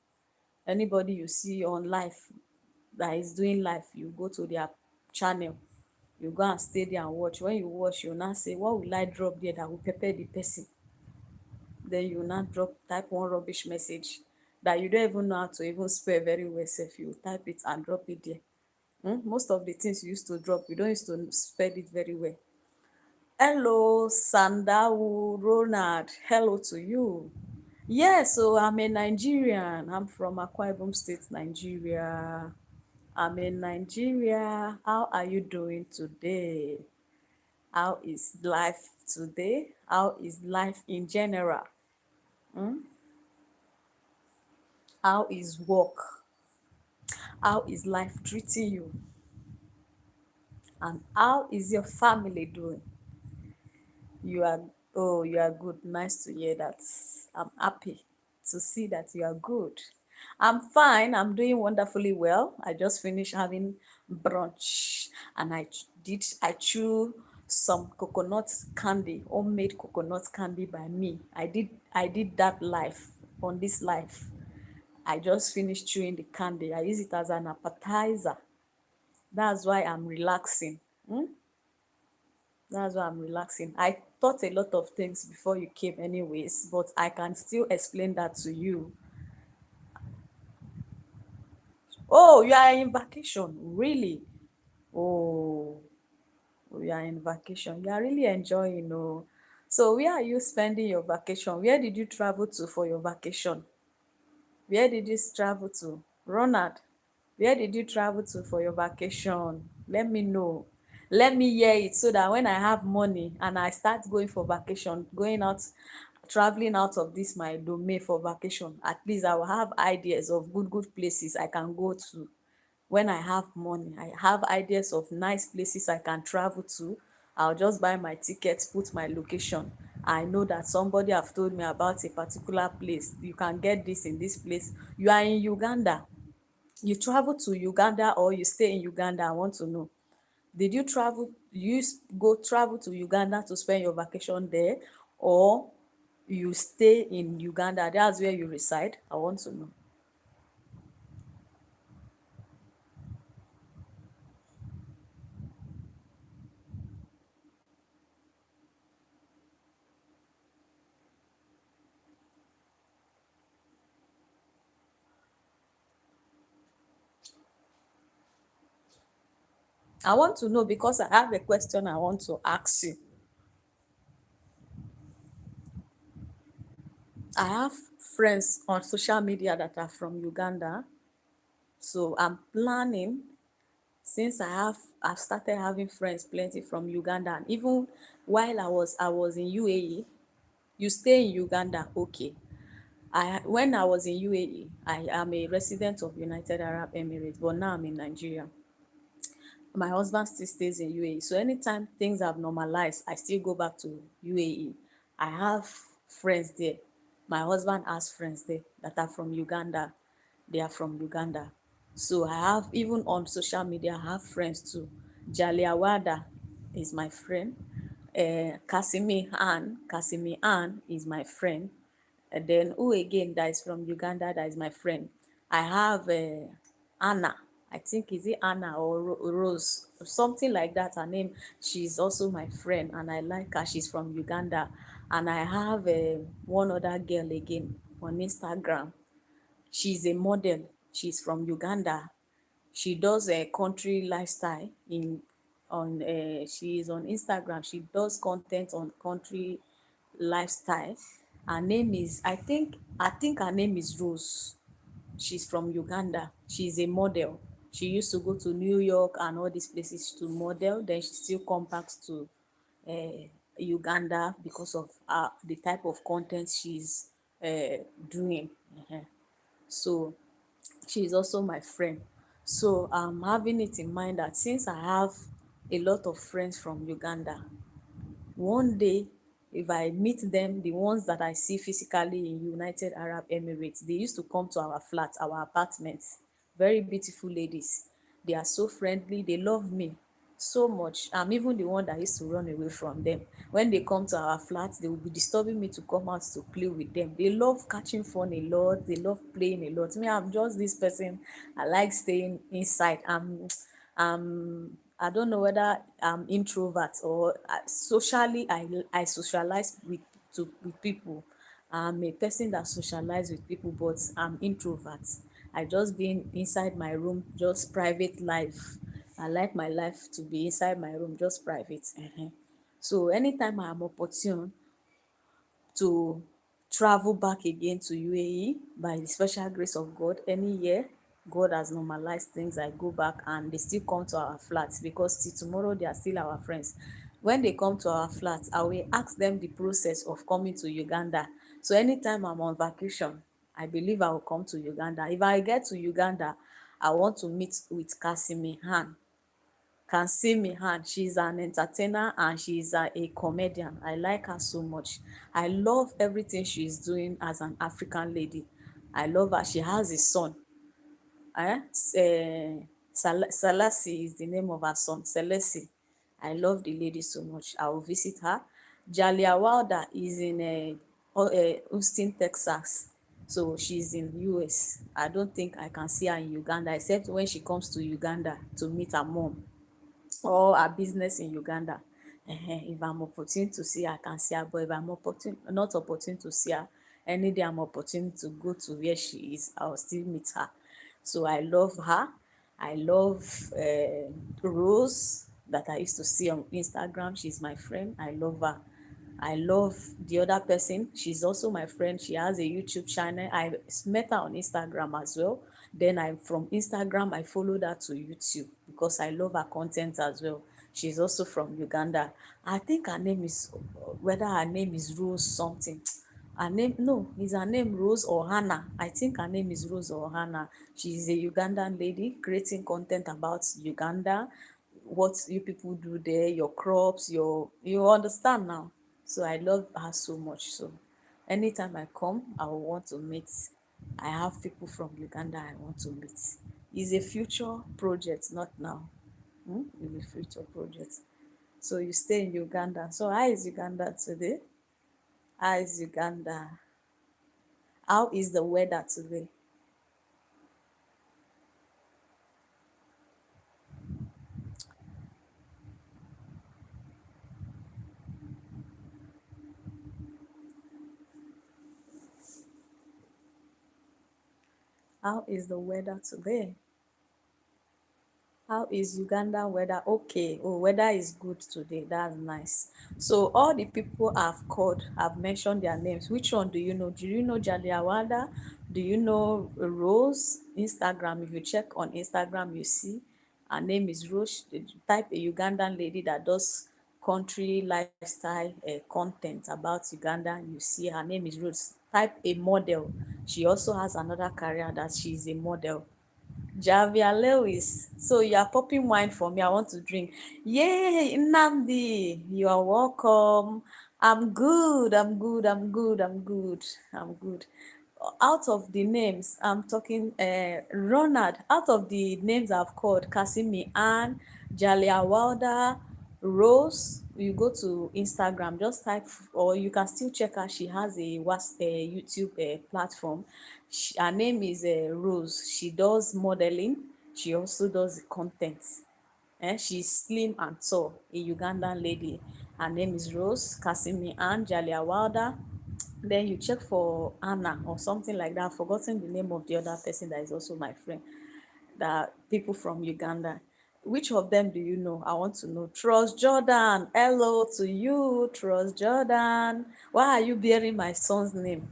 B: Anybody you see on live that is doing live, you go to their channel, you go and stay there and watch. When you watch, you now say, what will I drop there that will prepare the person? Then you now type one rubbish message that you don't even know how to even spell very well sef. You type it and drop it there. Most of the things you used to drop, you don't used to spell it very well. Hello, Sandawu Ronald. Hello to you. Yes, so I'm a Nigerian. I'm from Akwa Ibom State, Nigeria. I'm in Nigeria. How are you doing today? How is life today? How is life in general? How is work? How is life treating you? And how is your family doing? You are, oh, you are good. Nice to hear that. I'm happy to see that you are good. I'm fine. I'm doing wonderfully well. I just finished having brunch, and I chew some coconut candy, homemade coconut candy by me. I did that live on this live. I just finished chewing the candy. I use it as an appetizer. That's why I'm relaxing. That's why I'm relaxing. I thought a lot of things before you came, anyways, but I can still explain that to you. Oh, you are in vacation, really? Oh, you are in vacation. You are really enjoying. Oh, so where are you spending your vacation? Where did you travel to for your vacation? Where did you travel to? Ronald, where did you travel to for your vacation? Let me know. Let me hear it, so that when I have money and I start going for vacation, going out, traveling out of this my domain for vacation, at least I will have ideas of good places I can go to. When I have money, I have ideas of nice places I can travel to. I'll just buy my tickets, put my location, I know that somebody have told me about a particular place. You can get this in this place. You are in Uganda. You travel to Uganda or you stay in Uganda. I want to know. Did you travel? Go travel to Uganda to spend your vacation there, or you stay in Uganda? That's where you reside. I want to know. I want to know because I have a question I want to ask you. I have friends on social media that are from Uganda, so I'm planning, since I've started having friends plenty from Uganda, and even while I was in UAE. You stay in Uganda, okay. When I was in UAE, I am a resident of United Arab Emirates, but now I'm in Nigeria. My husband still stays in UAE. So anytime things have normalized, I still go back to UAE. I have friends there. My husband has friends there that are from Uganda. They are from Uganda. So I have, even on social media, I have friends too. Jaliawada is my friend. Kasimi Ann is my friend. And then who again that is from Uganda that is my friend? I have Anna. I think is it Anna or Rose or something like that. Her name. She's also my friend, and I like her. She's from Uganda. And I have one other girl again on Instagram. She's a model. She's from Uganda. She does a country lifestyle in on she is on Instagram. She does content on country lifestyle. Her name is, I think her name is Rose. She's from Uganda. She's a model. She used to go to New York and all these places to model. Then she still come back to Uganda because of the type of content she's doing. So she's also my friend. So I'm having it in mind that since I have a lot of friends from Uganda, one day, if I meet them, the ones that I see physically in United Arab Emirates, they used to come to our flat, our apartments. Very beautiful ladies. They are so friendly. They love me so much. I'm even the one that used to run away from them. When they come to our flat, they will be disturbing me to come out to play with them. They love catching fun a lot. They love playing a lot. Me, I'm just this person. I like staying inside. I don't know whether I'm introvert or socially I socialize with people. I'm a person that socialize with people, but I'm introvert. I just being inside my room, just private life. I like my life to be inside my room, just private. So anytime I am opportune to travel back again to UAE by the special grace of God any year. God has normalized things. I go back and they still come to our flats because till tomorrow they are still our friends. When they come to our flats, I will ask them the process of coming to Uganda. So anytime I'm on vacation, I believe I will come to Uganda. If I get to Uganda, I want to meet with Kasimi Han. Can see me hand. She's an entertainer and she's a comedian. I like her so much. I love everything she's doing as an African lady. I love her. She has a son. Salasi is the name of her son, Celesi. I love the lady so much. I will visit her. Jalia Wilder is in Houston, Texas. So she's in US. I don't think I can see her in Uganda except when she comes to Uganda to meet her mom or her business in Uganda. If I'm opportune to see her, I can see her. But if I'm not opportune to see her, any day I'm opportune to go to where she is, I'll still meet her. So I love her. I love Rose that I used to see on Instagram. She's my friend. I love her. I love the other person. She's also my friend. She has a YouTube channel. I met her on Instagram as well. Then I from Instagram I followed her to YouTube because I love her content as well. She's also from Uganda. I think her name is whether her name is Rose something. Her name no, is her name Rose or Hannah? I think her name is Rose or Hannah. She's a Ugandan lady creating content about Uganda, what you people do there, your crops, you understand now. So I love her so much. So anytime I come, I will want to meet. I have people from Uganda I want to meet. It's a future project, not now. It's a future project. So you stay in Uganda. So how is Uganda today? How is Uganda? How is the weather today? How is the weather today? How is Uganda weather? Okay. Oh, weather is good today. That's nice. So all the people I've called, I've mentioned their names. Which one do you know? Do you know Jaliawada? Do you know Rose? Instagram. If you check on Instagram, you see her name is Rose. Type a Ugandan lady that does country lifestyle content about Uganda. And you see her name is Rose. Type a model. She also has another career that she's a model. Javia Lewis. So you are popping wine for me. I want to drink. Yay, Nnamdi. You are welcome. I'm good. I'm good. I'm good. I'm good. I'm good. Out of the names, I'm talking Ronald. Out of the names I've called, Kasimi Ann, Jalia Wilder, Rose, you go to Instagram, just type, or you can still check her. She has a YouTube platform. Her name is Rose. She does modeling. She also does content. She's slim and tall, a Ugandan lady. Her name is Rose Kasimi Ann Jalia Wilder. Then you check for Anna or something like that. I've forgotten the name of the other person that is also my friend, that people from Uganda. Which of them do you know? I want to know. Trust Jordan. Hello to you, Trust Jordan. Why are you bearing my son's name?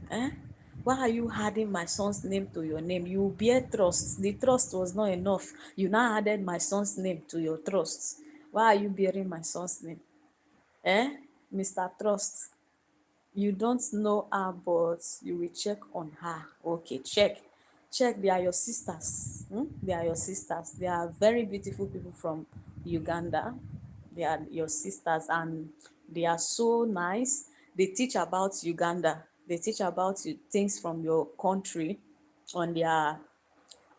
B: Why are you adding my son's name to your name? You bear trust. The trust was not enough. You now added my son's name to your trust. Why are you bearing my son's name? Mr. Trust. You don't know her, but you will check on her. Okay, check. They are your sisters. They are your sisters. They are very beautiful people from Uganda. They are your sisters, and they are so nice. They teach about Uganda. They teach about you things from your country on their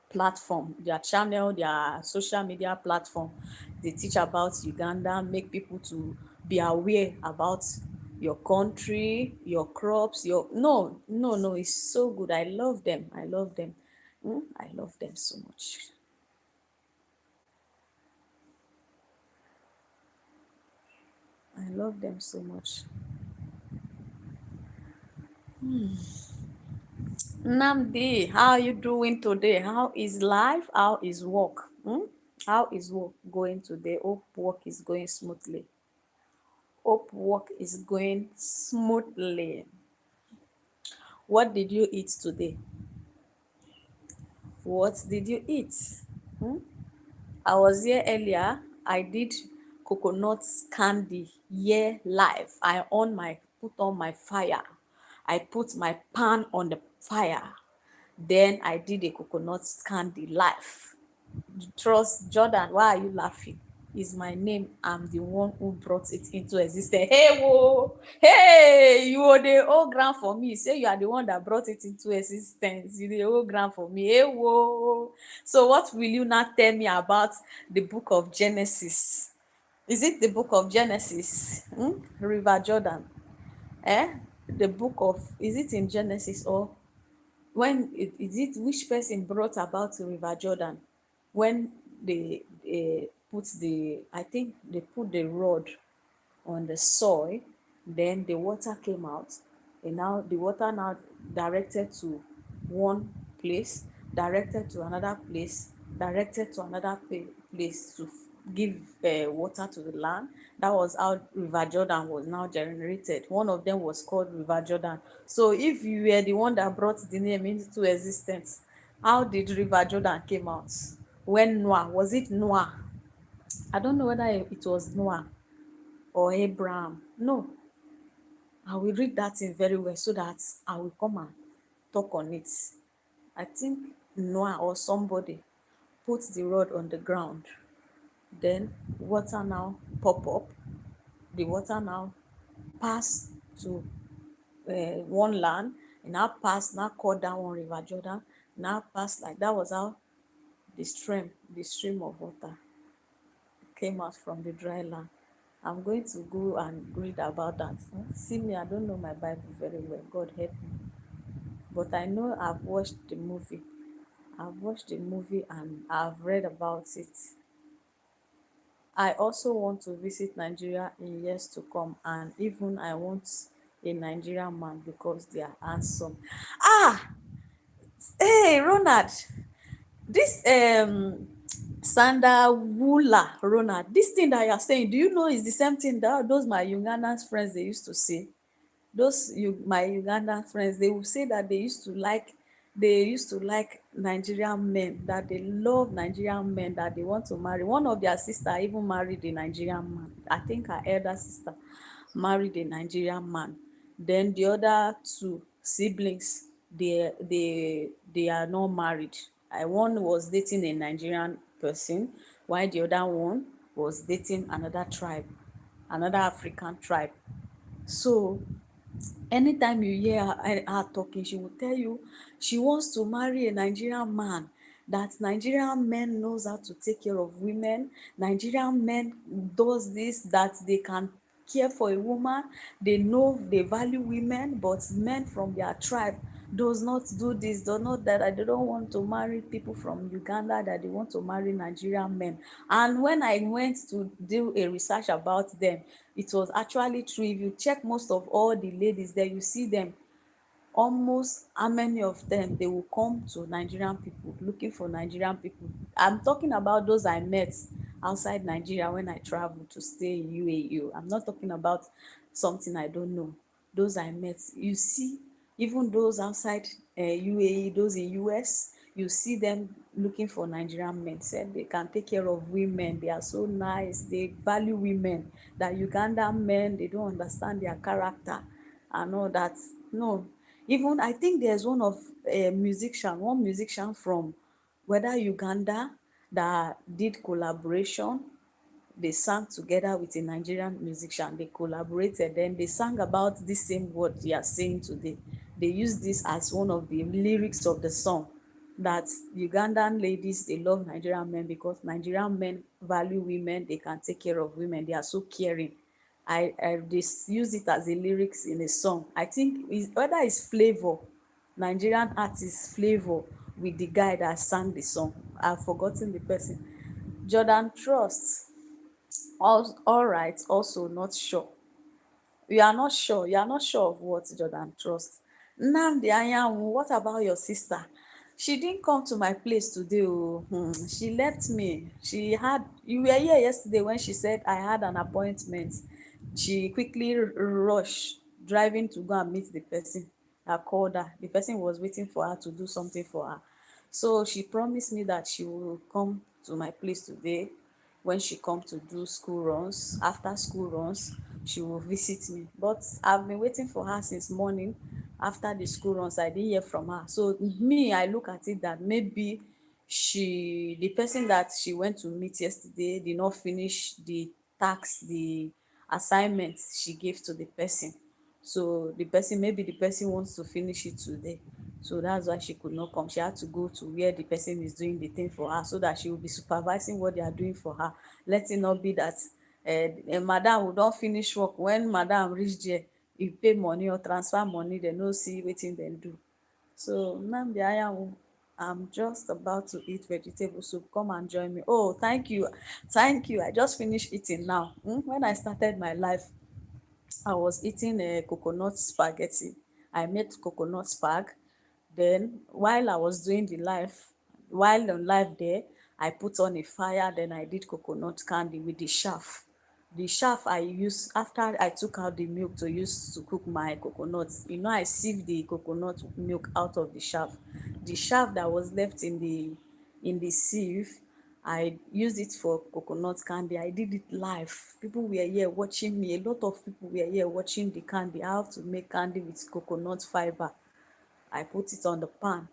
B: platform, their channel, their social media platform. They teach about Uganda, make people to be aware about your country, your crops, your no, it's so good. I love them. I love them. I love them so much. I love them so much. Namdi, how are you doing today? How is life? How is work? How is work going today? Hope work is going smoothly. Hope work is going smoothly. What did you eat today? What did you eat? Hmm? I was here earlier. I did coconut candy here live. Put on my fire. I put my pan on the fire. Then I did a coconut candy live. Trust Jordan, why are you laughing? Is my name. I'm the one who brought it into existence. Hey, whoa, hey, you are the old ground for me. Say you are the one that brought it into existence. You the old ground for me. Hey, whoa. So, what will you now tell me about the book of Genesis? Is it the book of Genesis? River Jordan. The book of, is it in Genesis, or is it which person brought about River Jordan when they put the, I think they put the rod on the soil, then the water came out, and now the water now directed to one place, directed to another place, directed to another place to give water to the land. That was how River Jordan was now generated. One of them was called River Jordan. So if you were the one that brought the name into existence, how did River Jordan came out? When Noah, was it Noah? I don't know whether it was Noah or Abraham. No, I will read that thing very well so that I will come and talk on it. I think Noah or somebody put the rod on the ground. Then water now pop up. The water now pass to one land, e now pass, now cut down one river Jordan, now pass, like that was how the stream of water came out from the dry land. I'm going to go and read about that. See me, I don't know my Bible very well. God help me. But I know I've watched the movie. I've watched the movie and I've read about it. I also want to visit Nigeria in years to come, and even I want a Nigerian man because they are handsome. Ah, hey Ronald, this Sandalwood Ronald, this thing that you are saying, do you know is the same thing that those my Ugandan friends they used to say? My Ugandan friends, they will say that they used to like Nigerian men, that they love Nigerian men, that they want to marry. One of their sister even married a Nigerian man. I think her elder sister married a Nigerian man. Then the other two siblings, they are not married. One was dating a Nigerian person, while the other one was dating another tribe, another African tribe. So anytime you hear her talking, she will tell you she wants to marry a Nigerian man, that Nigerian men knows how to take care of women, Nigerian men does this, that they can care for a woman, they know they value women, but men from their tribe does not do this, does not that they don't want to marry people from Uganda, that they want to marry Nigerian men. And when I went to do a research about them, it was actually true. If you check most of all the ladies there, you see them, almost how many of them they will come to Nigerian people, looking for Nigerian people. I'm talking about those I met outside Nigeria when I traveled to stay in UAE. I'm not talking about something I don't know. Those I met, you see, even those outside UAE, those in US, you see them looking for Nigerian men. Said they can take care of women, they are so nice, they value women. That Ugandan men, they don't understand their character and all that. No, even I think there's one musician from whether Uganda, that did collaboration. They sang together with a Nigerian musician. They collaborated. Then they sang about this same word you are saying today. They used this as one of the lyrics of the song. That Ugandan ladies, they love Nigerian men because Nigerian men value women. They can take care of women. They are so caring. I just use it as a lyrics in a song. I think whether it's Flavor, Nigerian artist Flavor, with the guy that sang the song. I've forgotten the person. Jordan Trust. All right, also not sure. You are not sure. You are not sure of what, Jordan Trust? Nnamdi Anyanwu, what about your sister? She didn't come to my place today. Oh. She left me. You were here yesterday when she said I had an appointment. She quickly rushed, driving to go and meet the person. I called her. The person was waiting for her to do something for her. So she promised me that she will come to my place today. When she come to do school runs, after school runs, she will visit me. But I've been waiting for her since morning. After the school runs, I didn't hear from her. So me, I look at it that maybe the person that she went to meet yesterday did not finish the task, the assignment she gave to the person. So maybe the person wants to finish it today. So that's why she could not come. She had to go to where the person is doing the thing for her, so that she will be supervising what they are doing for her. Let it not be that madam will don finish work, when madam reach there, you pay money or transfer money, dem no see wetin dem do. So Nnamdi Anyanwu, I'm just about to eat vegetable soup. Come and join me. Oh, thank you. Thank you. I just finished eating now. When I started my life, I was eating a coconut spaghetti. I made coconut spag. Then while I was doing while on live there, I put on a fire. Then I did coconut candy with the chaff. The chaff I use after I took out the milk to use to cook my coconut. I sieve the coconut milk out of the chaff. The chaff that was left in the sieve, I used it for coconut candy. I did it live. People were here watching me. A lot of people were here watching the candy. How to make candy with coconut fiber. I put it on the pan,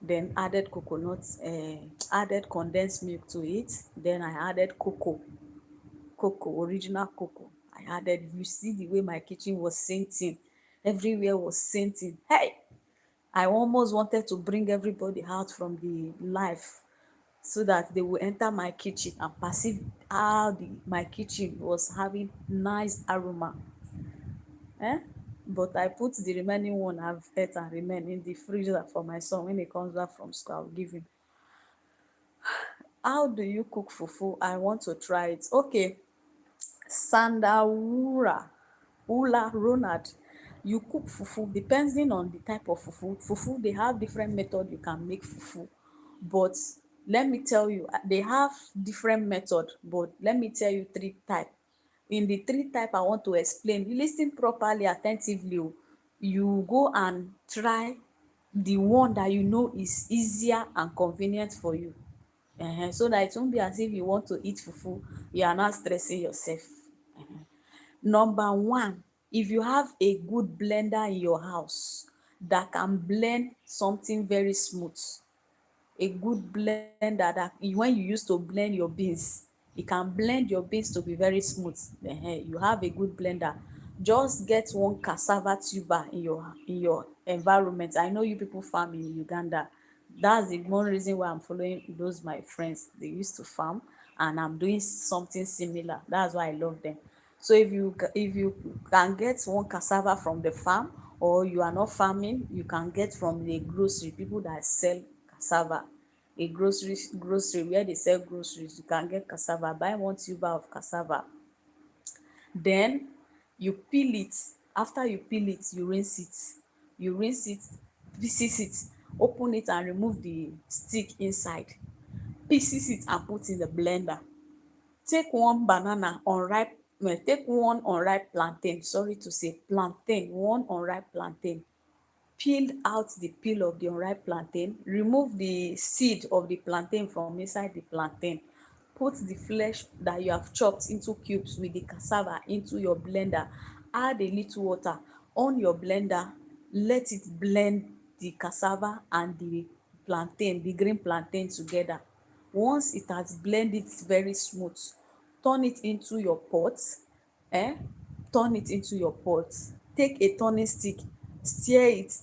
B: then added condensed milk to it. Then I added cocoa, original cocoa. I added, you see the way my kitchen was scenting, everywhere was scenting. Hey, I almost wanted to bring everybody out from the life so that they will enter my kitchen and perceive how my kitchen was having nice aroma. Eh? But I put the remaining one I've ate and remain in the freezer for my son. When he comes back from school, I'll give him. How do you cook fufu? I want to try it. Okay, Sandawura Ula Ronald, you cook fufu depending on the type of fufu. Fufu, they have different method you can make fufu, but let me tell you, they have different method, but let me tell you three type. In the three type I want to explain, you lis ten properly, attentively o. You go and try the one that you know is easier and convenient for you, so that it won't be as if you want to eat fufu, you are not stressing yourself. Number one, if you have a good blender in your house that can blend something very smooth, a good blender that when you use to blend your beans, it can blend your beans to be very smooth. You have a good blender. Just get one cassava tuber in your environment. I know you people farm in Uganda. That's the one reason why I'm following those my friends. They used to farm, and I'm doing something similar. That's why I love them. So if you can get one cassava from the farm, or you are not farming, you can get from the grocery, people that sell cassava, a grocery where they sell groceries. You can get cassava, buy one tuber of cassava, then you peel it. After you peel it, you rinse it, pieces it, open it and remove the stick inside, pieces it and put in the blender. Take one banana unripe, take one unripe plantain, sorry to say plantain, one unripe plantain, peel out the peel of the unripe plantain, remove the seed of the plantain from inside the plantain, put the flesh that you have chopped into cubes with the cassava into your blender, add a little water, on your blender, let it blend the cassava and the plantain, the green plantain together. Once it has blended very smooth, turn it into your pot, um turn it into your pot, take a turning stick, stir it,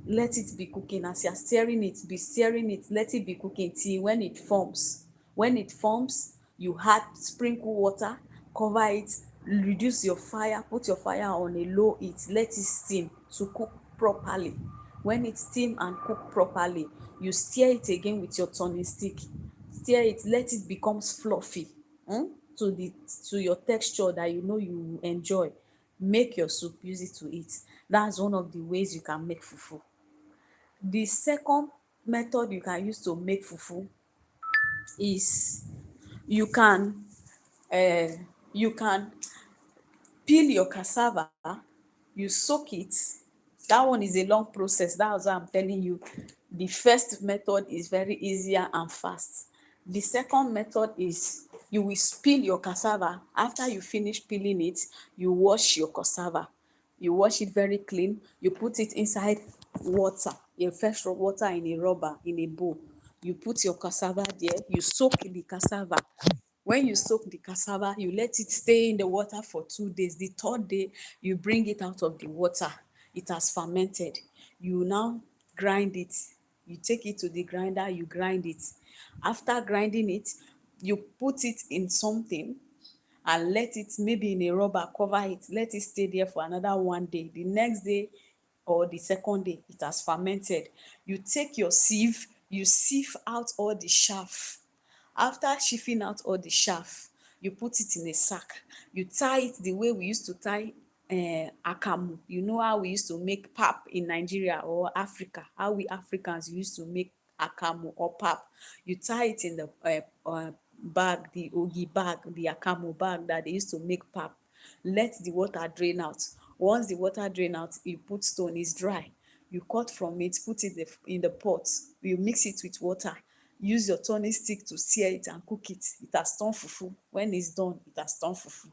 B: let it be cooking. As you are stirring it, be stirring it, let it be cooking till when it forms. When it forms, you add sprinkle water, cover it, reduce your fire, put your fire on a low heat, let it steam to cook properly. When it steam and cook properly, you stir it again with your turning stick, stir it, let it becomes fluffy, to the to your texture that you know you enjoy. Make your soup, use it to eat. That's one of the ways you can make fufu. The second method you can use to make fufu is, you can you can peel your cassava, you soak it. That one is a long process. That's why I'm telling you, the first method is very easier and fast. The second method is, you will peel your cassava. After you finish peeling it, you wash your cassava, you wash it very clean, you put it inside water, a fresh water, in a rubber, in a bowl. You put your cassava there, you soak the cassava. When you soak the cassava, you let it stay in the water for 2 days. The third day, you bring it out of the water. It has fermented. You now grind it. You take it to the grinder, you grind it. After grinding it, you put it in something and let it, maybe in a rubber, cover it, let it stay there for another 1 day. The next day or the second day, it has fermented. You take your sieve, you sieve out all the chaff. After sieving out all the chaff, you put it in a sack, you tie it the way we used to tie akamu. You know how we used to make pap in Nigeria or Africa, how we Africans used to make akamu or pap. You tie it in the bag, the ogi bag, the akamu bag that they used to make pap. Let the water drain out. Once the water drain out, you put stone, it's dry, you cut from it, put it in the pot, you mix it with water, use your turning stick to stir it and cook it. It has turned fufu. When it's done, it has turned fufu.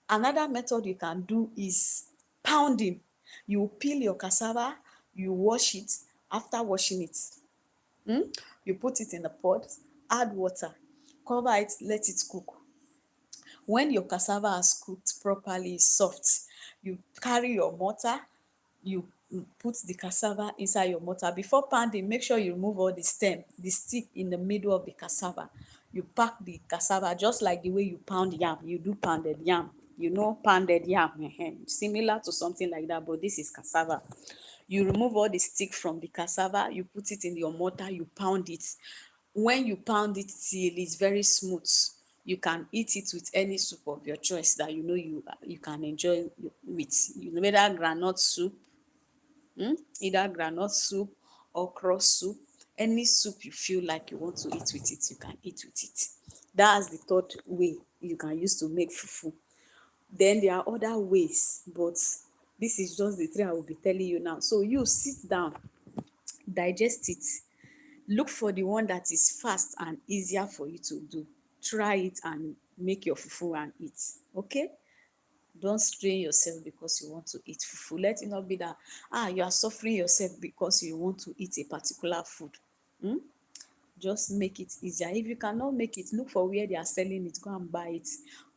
B: Another method you can do is pounding. You peel your cassava, you wash it. After washing it, you put it in the pot, add water, cover it, let it cook. When your cassava has cooked properly, it's soft, you carry your mortar, you put the cassava inside your mortar. Before pounding, make sure you remove all the stem, the stick in the middle of the cassava. You pack the cassava just like the way you pound yam. You do pounded yam. You know pounded yam, similar to something like that, but this is cassava. You remove all the stick from the cassava, you put it in your mortar, you pound it. When you pound it till it's very smooth, you can eat it with any soup of your choice that you can enjoy with. You know, whether groundnut soup, either groundnut soup, okra soup, any soup you feel like you want to eat with it, you can eat with it. That's the third way you can use to make fufu. Then there are other ways, but this is just the three I will be telling you now. So you sit down, digest it, look for the one that is fast and easier for you to do. Try it and make your fufu and eat. Okay? Don't strain yourself because you want to eat fufu. Let it not be that you are suffering yourself because you want to eat a particular food. Just make it easier. If you cannot make it, look for where they are selling it, go and buy it,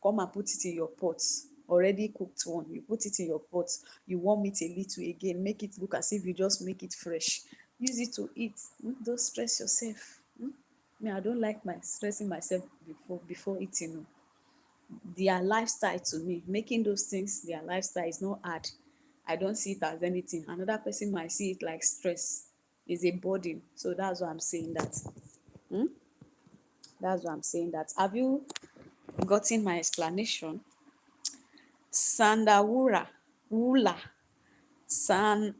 B: come and put it in your pot. Already cooked one, you put it in your pot, you warm it a little again, make it look as if you just make it fresh, use it to eat. Don't stress yourself. Me, I don't like my stressing myself before eating. Their lifestyle, to me, making those things their lifestyle, is not hard. I don't see it as anything. Another person might see it like stress, is a burden. So that's why I'm saying that. That's why I'm saying that. Have you gotten my explanation? Sandawura Wula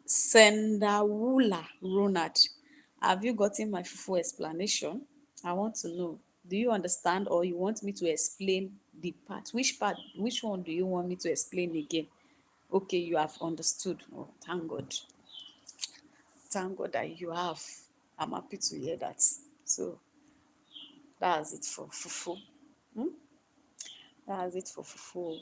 B: Sendawula Ronald. Have you gotten my fufu explanation? I want to know. Do you understand, or you want me to explain the part? Which one do you want me to explain again? Okay, you have understood. Oh, thank God. Thank God that you have. I'm happy to hear that. So that's it for fufu. That's it for fufu.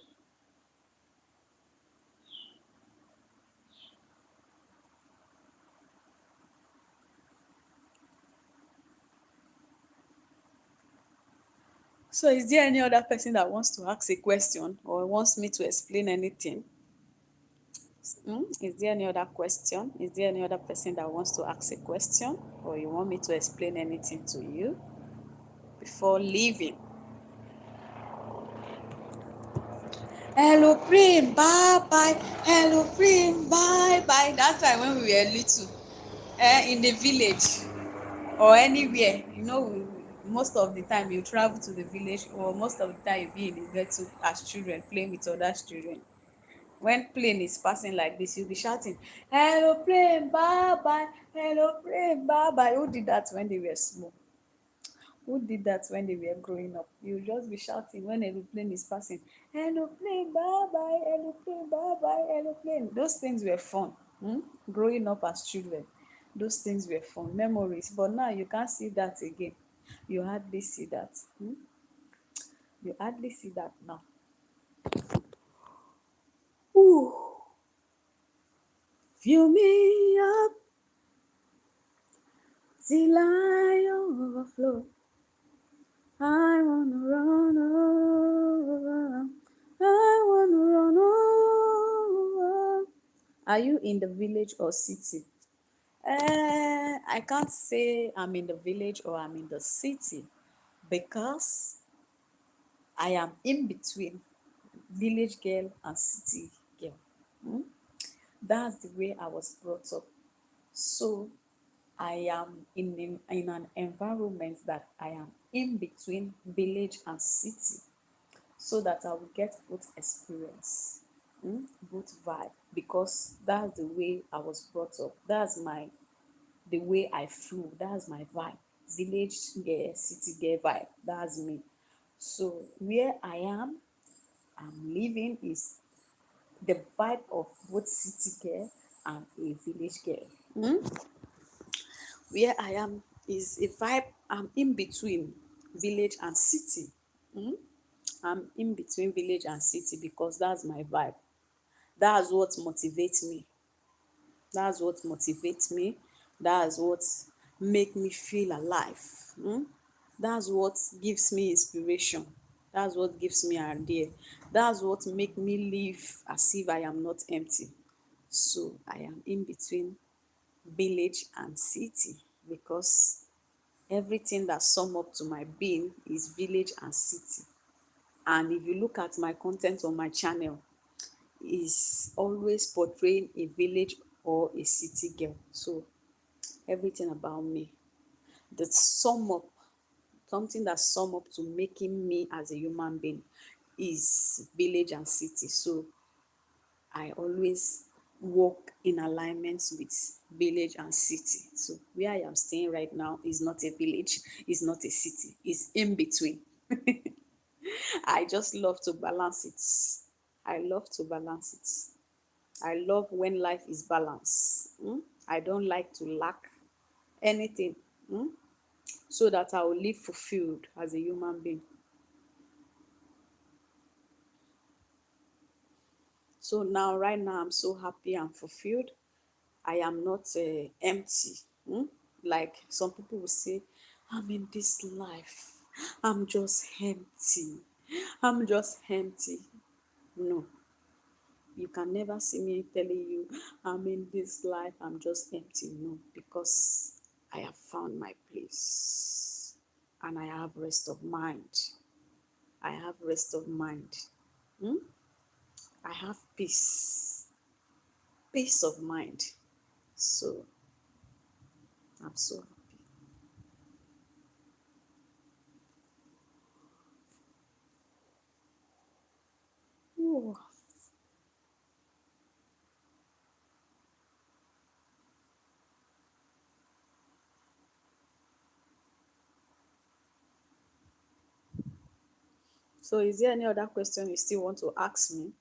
B: So is there any other person that wants to ask a question or wants me to explain anything? Is there any other question? Is there any other person that wants to ask a question, or you want me to explain anything to you before leaving? Hello, Prim, bye bye. Hello, Prim, bye bye. That time when we were little, in the village or anywhere, most of the time you travel to the village, or most of the time you be in the ghetto as children playing with other children. When plane is passing like this, you'll be shouting, hello plane, bye bye, hello plane, bye bye. Who did that when they were small? Who did that when they were growing up? You'll just be shouting when aeroplane is passing, hello plane, bye bye, hello plane, bye bye, hello plane. Those things were fun. Growing up as children, those things were fun memories. But now you can't see that again. You hardly see that. You hardly see that now. Ooh. Fill me up till I overflow. I wanna run over. I wanna run over. Are you in the village or city? I can't say I'm in the village or I'm in the city, because I am in between village girl and city girl. That's the way I was brought up. So I am in an environment that I am in between village and city, so that I will get both experience, both vibe, because that's the way I was brought up. That's the way I flew. That's my vibe. Village girl, city girl vibe. That's me. So where I'm living is the vibe of both city girl and a village girl. Where I am is a vibe. I'm in between village and city. I'm in between village and city because that's my vibe. That's what motivates me. That's what motivates me. That's what make me feel alive. That's what gives me inspiration. That's what gives me an idea. That's what make me live as if I am not empty. So I am in between village and city, because everything that sum up to my being is village and city. And if you look at my content on my channel, is always portraying a village or a city girl. So everything about me, the sum up, something that sum up to making me as a human being, is village and city. So I always work in alignment with village and city. So where I am staying right now is not a village, is not a city, it's in between. I just love to balance it. I love to balance it. I love when life is balanced. I don't like to lack anything, so that I will live fulfilled as a human being. So now, right now, I'm so happy and fulfilled. I am not empty. Like some people will say, I'm in this life. I'm just empty. I'm just empty. No, you can never see me telling you, I'm in this life, I'm just empty. No, because I have found my place and I have rest of mind. I have rest of mind. I have peace of mind. So I'm so happy. Ooh. So is there any other question you still want to ask me?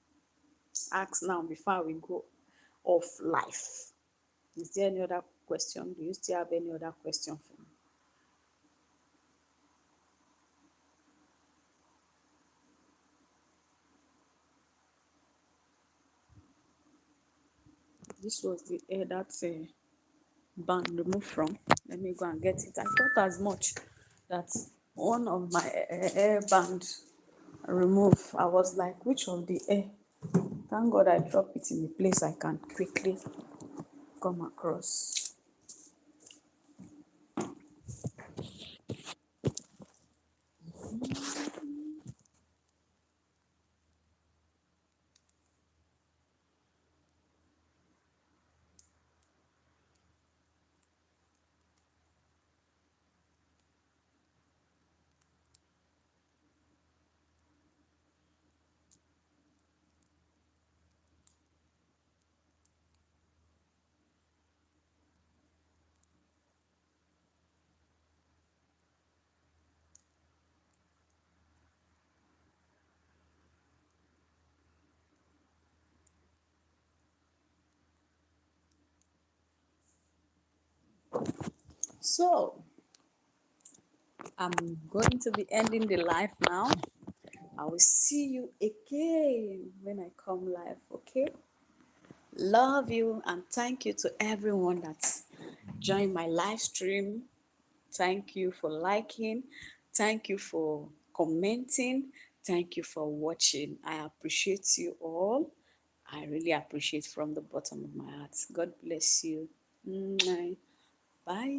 B: Ask now before we go off life. Is there any other question? Do you still have any other question for me? This was the air that band removed from. Let me go and get it. I thought as much that one of my air band removed. I was like, which of the air? Thank God I dropped it in a place I can quickly come across. So I'm going to be ending the live now. I will see you again when I come live, okay? Love you and thank you to everyone that's joined my live stream. Thank you for liking. Thank you for commenting. Thank you for watching. I appreciate you all. I really appreciate from the bottom of my heart. God bless you. Bye.